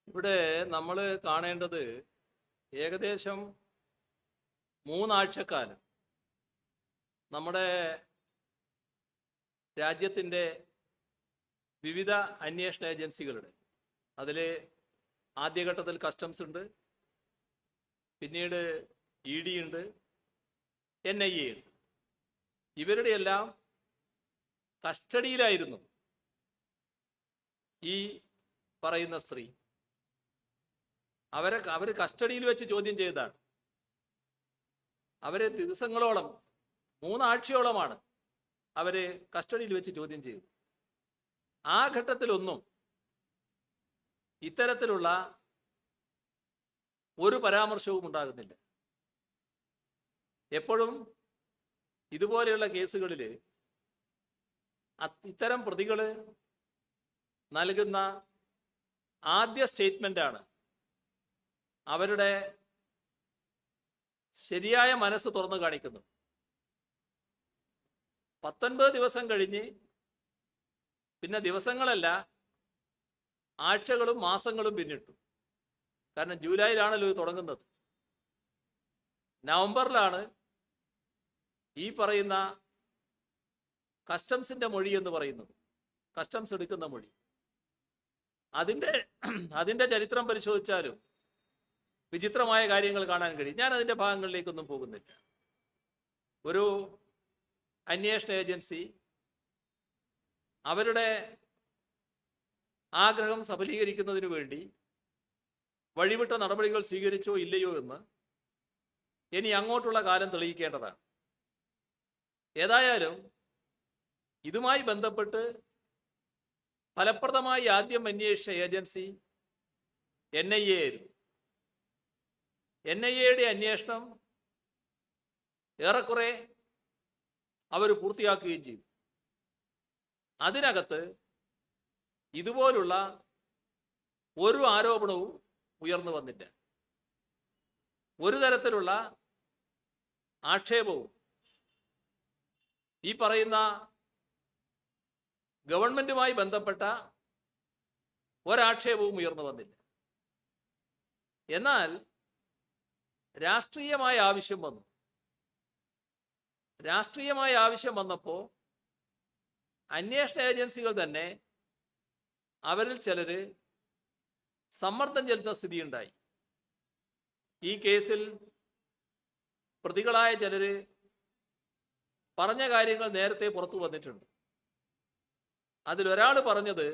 ഇവിടെ നമ്മൾ കാണേണ്ടത് ഏകദേശം 3 ആഴ്ചക്കാലം നമ്മുടെ രാജ്യത്തിൻ്റെ വിവിധ അന്വേഷണ ഏജൻസികളുടെ അതിൽ ആദ്യഘട്ടത്തിൽ കസ്റ്റംസ് ഉണ്ട്, പിന്നീട് ED ഉണ്ട്, NIA ഉണ്ട്. ഇവരുടെ എല്ലാം കസ്റ്റഡിയിലായിരുന്നു ഈ പറയുന്ന സ്ത്രീ. അവർ കസ്റ്റഡിയിൽ വെച്ച് ചോദ്യം ചെയ്തതാണ്. അവരെ ദിവസങ്ങളോളം 3 ആഴ്ചയോളമാണ് അവരെ കസ്റ്റഡിയിൽ വെച്ച് ചോദ്യം ചെയ്തത്. ആ ഘട്ടത്തിലൊന്നും ഇത്തരത്തിലുള്ള ഒരു പരാമർശവും ഉണ്ടാകുന്നില്ല. എപ്പോഴും ഇതുപോലെയുള്ള കേസുകളിൽ ഇത്തരം പ്രതികൾ നൽകുന്ന ആദ്യ സ്റ്റേറ്റ്മെൻ്റാണ് അവരുടെ ശരിയായ മനസ്സ് തുറന്നു കാണിക്കുന്നത്. 19 ദിവസം കഴിഞ്ഞ് പിന്നെ ദിവസങ്ങളല്ല, ആഴ്ചകളും മാസങ്ങളും പിന്നിട്ടു. കാരണം ജൂലൈയിലാണല്ലോ ഇത് തുടങ്ങുന്നത്. നവംബറിലാണ് ഈ പറയുന്ന കസ്റ്റംസിൻ്റെ മൊഴി എന്ന് പറയുന്നത്, കസ്റ്റംസ് എടുക്കുന്ന മൊഴി. അതിൻ്റെ ചരിത്രം പരിശോധിച്ചാലും വിചിത്രമായ കാര്യങ്ങൾ കാണാൻ കഴിയും. ഞാൻ അതിൻ്റെ ഭാഗങ്ങളിലേക്കൊന്നും പോകുന്നില്ല. ഒരു അന്വേഷണ ഏജൻസി അവരുടെ ആഗ്രഹം സഫലീകരിക്കുന്നതിന് വേണ്ടി വഴിവിട്ട നടപടികൾ സ്വീകരിച്ചോ ഇല്ലയോ എന്ന് ഇനി അങ്ങോട്ടുള്ള കാലം തെളിയിക്കേണ്ടതാണ്. ഏതായാലും ഇതുമായി ബന്ധപ്പെട്ട് ഫലപ്രദമായി ആദ്യം അന്വേഷിച്ച ഏജൻസി NIA ആയിരുന്നു. NIAയുടെ അന്വേഷണം ഏറെക്കുറെ അവർ പൂർത്തിയാക്കുകയും ചെയ്തു. അതിനകത്ത് ഇതുപോലുള്ള ഒരു ആരോപണവും ഉയർന്നു വന്നില്ല. ഒരു തരത്തിലുള്ള ആക്ഷേപവും ഈ പറയുന്ന ഗവൺമെന്റുമായി ബന്ധപ്പെട്ട ഒരാക്ഷേപവും ഉയർന്നു വന്നില്ല. എന്നാൽ രാഷ്ട്രീയമായ ആവശ്യം വന്നു. രാഷ്ട്രീയമായ ആവശ്യം വന്നപ്പോൾ അന്വേഷണ ഏജൻസികൾ തന്നെ അവരിൽ ചിലർ സമ്മർദ്ദം ചെലുത്തുന്ന സ്ഥിതിയുണ്ടായി. ഈ കേസിൽ പ്രതികളായ ചിലർ പറഞ്ഞ കാര്യങ്ങൾ നേരത്തെ പുറത്തു വന്നിട്ടുണ്ട്. അതിലൊരാൾ പറഞ്ഞത്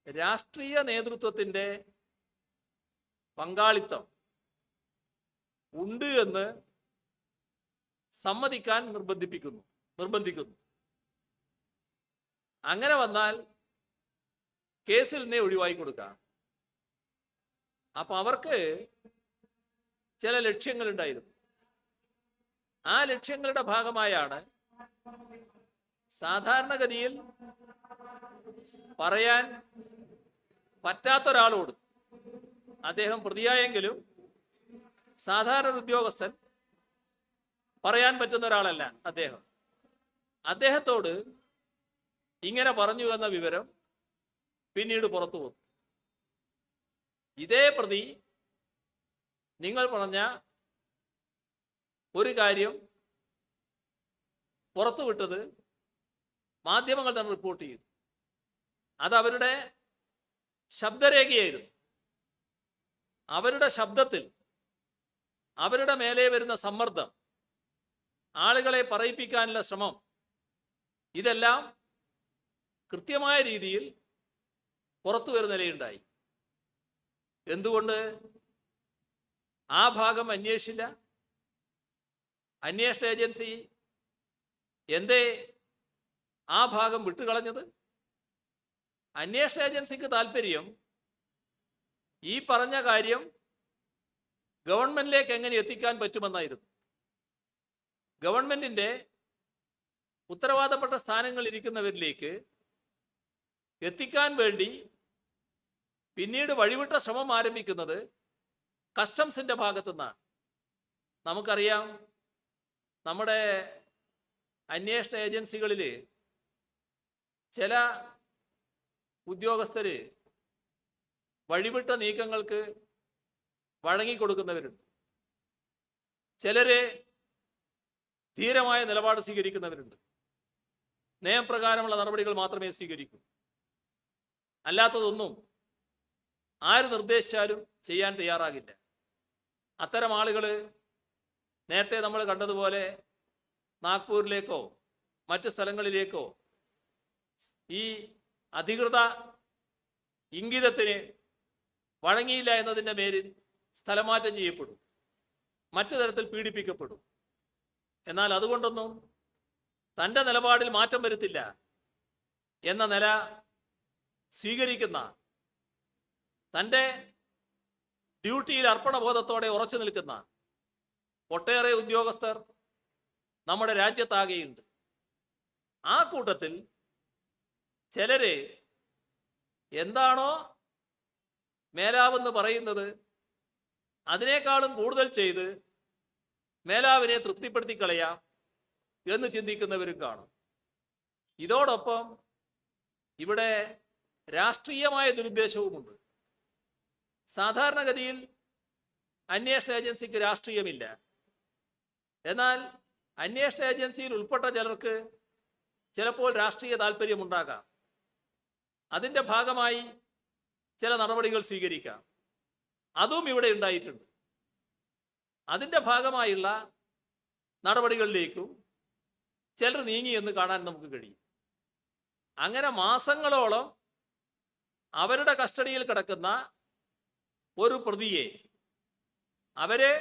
രാഷ്ട്രീയ നേതൃത്വത്തിൻ്റെ പങ്കാളിത്തം ഉണ്ട് എന്ന് സമ്മതിക്കാൻ നിർബന്ധിക്കുന്നു. അങ്ങനെ വന്നാൽ കേസിൽ നിന്നേ ഒഴിവായി കൊടുക്കാം. അപ്പൊ അവർക്ക് ചില ലക്ഷ്യങ്ങളുണ്ടായിരുന്നു. ആ ലക്ഷ്യങ്ങളുടെ ഭാഗമായാണ് സാധാരണഗതിയിൽ പറയാൻ പറ്റാത്തൊരാളോട്, അദ്ദേഹം പ്രതിയായെങ്കിലും സാധാരണ ഉദ്യോഗസ്ഥൻ, പറയാൻ പറ്റുന്ന ഒരാളല്ല അദ്ദേഹത്തോട് ഇങ്ങനെ പറഞ്ഞു എന്ന വിവരം പിന്നീട് പുറത്തു വന്നു. ഇതേ പ്രതി നിങ്ങൾ പറഞ്ഞ ഒരു കാര്യം പുറത്തുവിട്ടത് മാധ്യമങ്ങൾ തന്നെ റിപ്പോർട്ട് ചെയ്തു. അത് അവരുടെ ശബ്ദരേഖയായിരുന്നു. അവരുടെ ശബ്ദത്തിൽ അവരുടെ മേലെ വരുന്ന സമ്മർദ്ദം, ആളുകളെ പറയിപ്പിക്കാനുള്ള ശ്രമം, ഇതെല്ലാം കൃത്യമായ രീതിയിൽ പുറത്തു വരുന്ന നിലയുണ്ടായി. എന്തുകൊണ്ട് ആ ഭാഗം അന്വേഷിച്ചില്ല? അന്വേഷണ ഏജൻസി എന്തേ ആ ഭാഗം വിട്ടുകളഞ്ഞത്? അന്വേഷണ ഏജൻസിക്ക് താല്പര്യം ഈ പറഞ്ഞ കാര്യം ഗവൺമെന്റിലേക്ക് എങ്ങനെ എത്തിക്കാൻ പറ്റുമെന്നായിരുന്നു. ഗവൺമെന്റിന്റെ ഉത്തരവാദപ്പെട്ട സ്ഥാനങ്ങളിൽ ഇരിക്കുന്നവരിലേക്ക് എത്തിക്കാൻ വേണ്ടി പിന്നീട് വഴിവിട്ട ശ്രമം ആരംഭിക്കുന്നത് കസ്റ്റംസിന്റെ ഭാഗത്തു നിന്നാണ്. നമുക്കറിയാം, നമ്മുടെ അന്വേഷണ ഏജൻസികളിൽ ചില ഉദ്യോഗസ്ഥര് വഴിവിട്ട നീക്കങ്ങൾക്ക് വഴങ്ങിക്കൊടുക്കുന്നവരുണ്ട്. ചിലര് ധീരമായ നിലപാട് സ്വീകരിക്കുന്നവരുണ്ട്. നിയമപ്രകാരമുള്ള നടപടികൾ മാത്രമേ സ്വീകരിക്കൂ. അല്ലാത്തതൊന്നും ആര് നിർദ്ദേശിച്ചാലും ചെയ്യാൻ തയ്യാറാകില്ല. അത്തരം ആളുകൾ നേരത്തെ നമ്മൾ കണ്ടതുപോലെ നാഗ്പൂരിലേക്കോ മറ്റ് സ്ഥലങ്ങളിലേക്കോ ഈ അധികൃത ഇംഗിതത്തിന് വഴങ്ങിയില്ല എന്നതിൻ്റെ പേരിൽ സ്ഥലമാറ്റം ചെയ്യപ്പെടും, മറ്റു തരത്തിൽ പീഡിപ്പിക്കപ്പെടും. എന്നാൽ അതുകൊണ്ടൊന്നും തൻ്റെ നിലപാടിൽ മാറ്റം വരുത്തില്ല എന്ന നില സ്വീകരിക്കുന്ന, തൻ്റെ ഡ്യൂട്ടിയിൽ അർപ്പണബോധത്തോടെ ഉറച്ചു നിൽക്കുന്ന ഒട്ടേറെ ഉദ്യോഗസ്ഥർ നമ്മുടെ രാജ്യത്താകെയുണ്ട്. ആ കൂട്ടത്തിൽ ചിലര് എന്താണോ മേലാവെന്ന് പറയുന്നത് അതിനേക്കാളും കൂടുതൽ ചെയ്ത് മേലാവിനെ തൃപ്തിപ്പെടുത്തി കളയാം എന്ന് ചിന്തിക്കുന്നവരും കാണും. ഇതോടൊപ്പം ഇവിടെ രാഷ്ട്രീയമായ ദുരുദ്ദേശവുമുണ്ട്. സാധാരണഗതിയിൽ അന്വേഷണ ഏജൻസിക്ക് രാഷ്ട്രീയമില്ല. എന്നാൽ അന്വേഷണ ഏജൻസിയിൽ ഉൾപ്പെട്ട ചിലർക്ക് ചിലപ്പോൾ രാഷ്ട്രീയ താല്പര്യമുണ്ടാകാം. അതിൻ്റെ ഭാഗമായി ചില നടപടികൾ സ്വീകരിക്കാം. അതും ഇവിടെ ഉണ്ടായിട്ടുണ്ട്. അതിൻ്റെ ഭാഗമായുള്ള നടപടികളിലേക്കും ചിലർ നീങ്ങി എന്ന് കാണാൻ നമുക്ക് കഴിയും. അങ്ങനെ മാസങ്ങളോളം അവരുടെ കസ്റ്റഡിയിൽ കിടക്കുന്ന ഒരു പ്രതിയെ അവരെ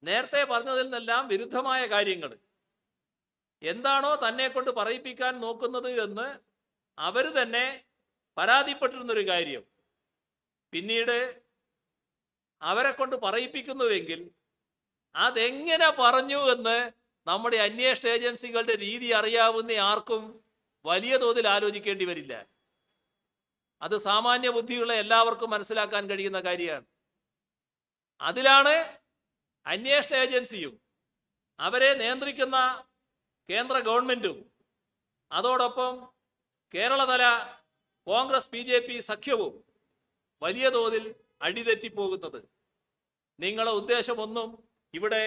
നേരത്തെ പറഞ്ഞതിൽ നിന്നെല്ലാം വിരുദ്ധമായ കാര്യങ്ങൾ എന്താണോ തന്നെ കൊണ്ട് പറയിപ്പിക്കാൻ നോക്കുന്നത് എന്ന് അവർ തന്നെ പരാതിപ്പെട്ടിരുന്നൊരു കാര്യം പിന്നീട് അവരെ കൊണ്ട് പറയിപ്പിക്കുന്നുവെങ്കിൽ അതെങ്ങനെ പറഞ്ഞു എന്ന് നമ്മുടെ അന്വേഷണ ഏജൻസികളുടെ രീതി അറിയാവുന്ന ആർക്കും വലിയ തോതിൽ ആലോചിക്കേണ്ടി വരില്ല. അത് സാമാന്യ ബുദ്ധിയുള്ള എല്ലാവർക്കും മനസ്സിലാക്കാൻ കഴിയുന്ന കാര്യമാണ്. അതിലാണ് അന്വേഷണ ഏജൻസിയും അവരെ നിയന്ത്രിക്കുന്ന കേന്ദ്ര ഗവൺമെന്റും അതോടൊപ്പം കേരളതല കോൺഗ്രസ് BJP സഖ്യവും വലിയ തോതിൽ അടിതെറ്റിപ്പോകുന്നത്. നിങ്ങളുടെ ഉദ്ദേശമൊന്നും ഇവിടെ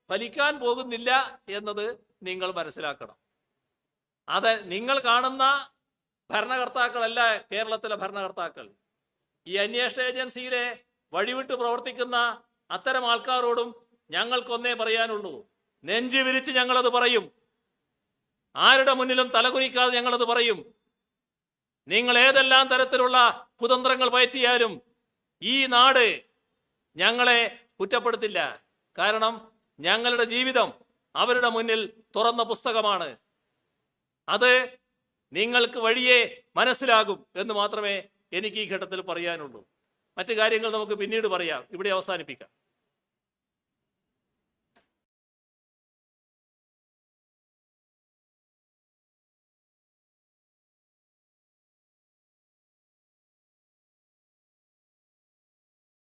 ഫലിക്കാൻ പോകുന്നില്ല എന്നത് നിങ്ങൾ മനസ്സിലാക്കണം. അത് നിങ്ങൾ കാണുന്ന ഭരണകർത്താക്കളല്ല കേരളത്തിലെ ഭരണകർത്താക്കൾ. ഈ അന്വേഷണ ഏജൻസിയിലെ വഴിവിട്ട് പ്രവർത്തിക്കുന്ന അത്തരം ആൾക്കാരോടും ഞങ്ങൾക്കൊന്നേ പറയാനുള്ളൂ, നെഞ്ചു വിരിച്ച് ഞങ്ങളത് പറയും. ആരുടെ മുന്നിലും തലകുനിക്കാതെ ഞങ്ങളത് പറയും. നിങ്ങൾ ഏതെല്ലാം തരത്തിലുള്ള കുതന്ത്രങ്ങൾ പയറ്റിയാലും ഈ നാട് ഞങ്ങളെ കുറ്റപ്പെടുത്തില്ല. കാരണം ഞങ്ങളുടെ ജീവിതം അവരുടെ മുന്നിൽ തുറന്ന പുസ്തകമാണ്. അത് നിങ്ങൾക്ക് വഴിയേ മനസ്സിലാകും എന്ന് മാത്രമേ എനിക്ക് ഈ ഘട്ടത്തിൽ പറയാനുള്ളൂ. മറ്റു കാര്യങ്ങൾ നമുക്ക് പിന്നീട് പറയാം. ഇവിടെ അവസാനിപ്പിക്കാം.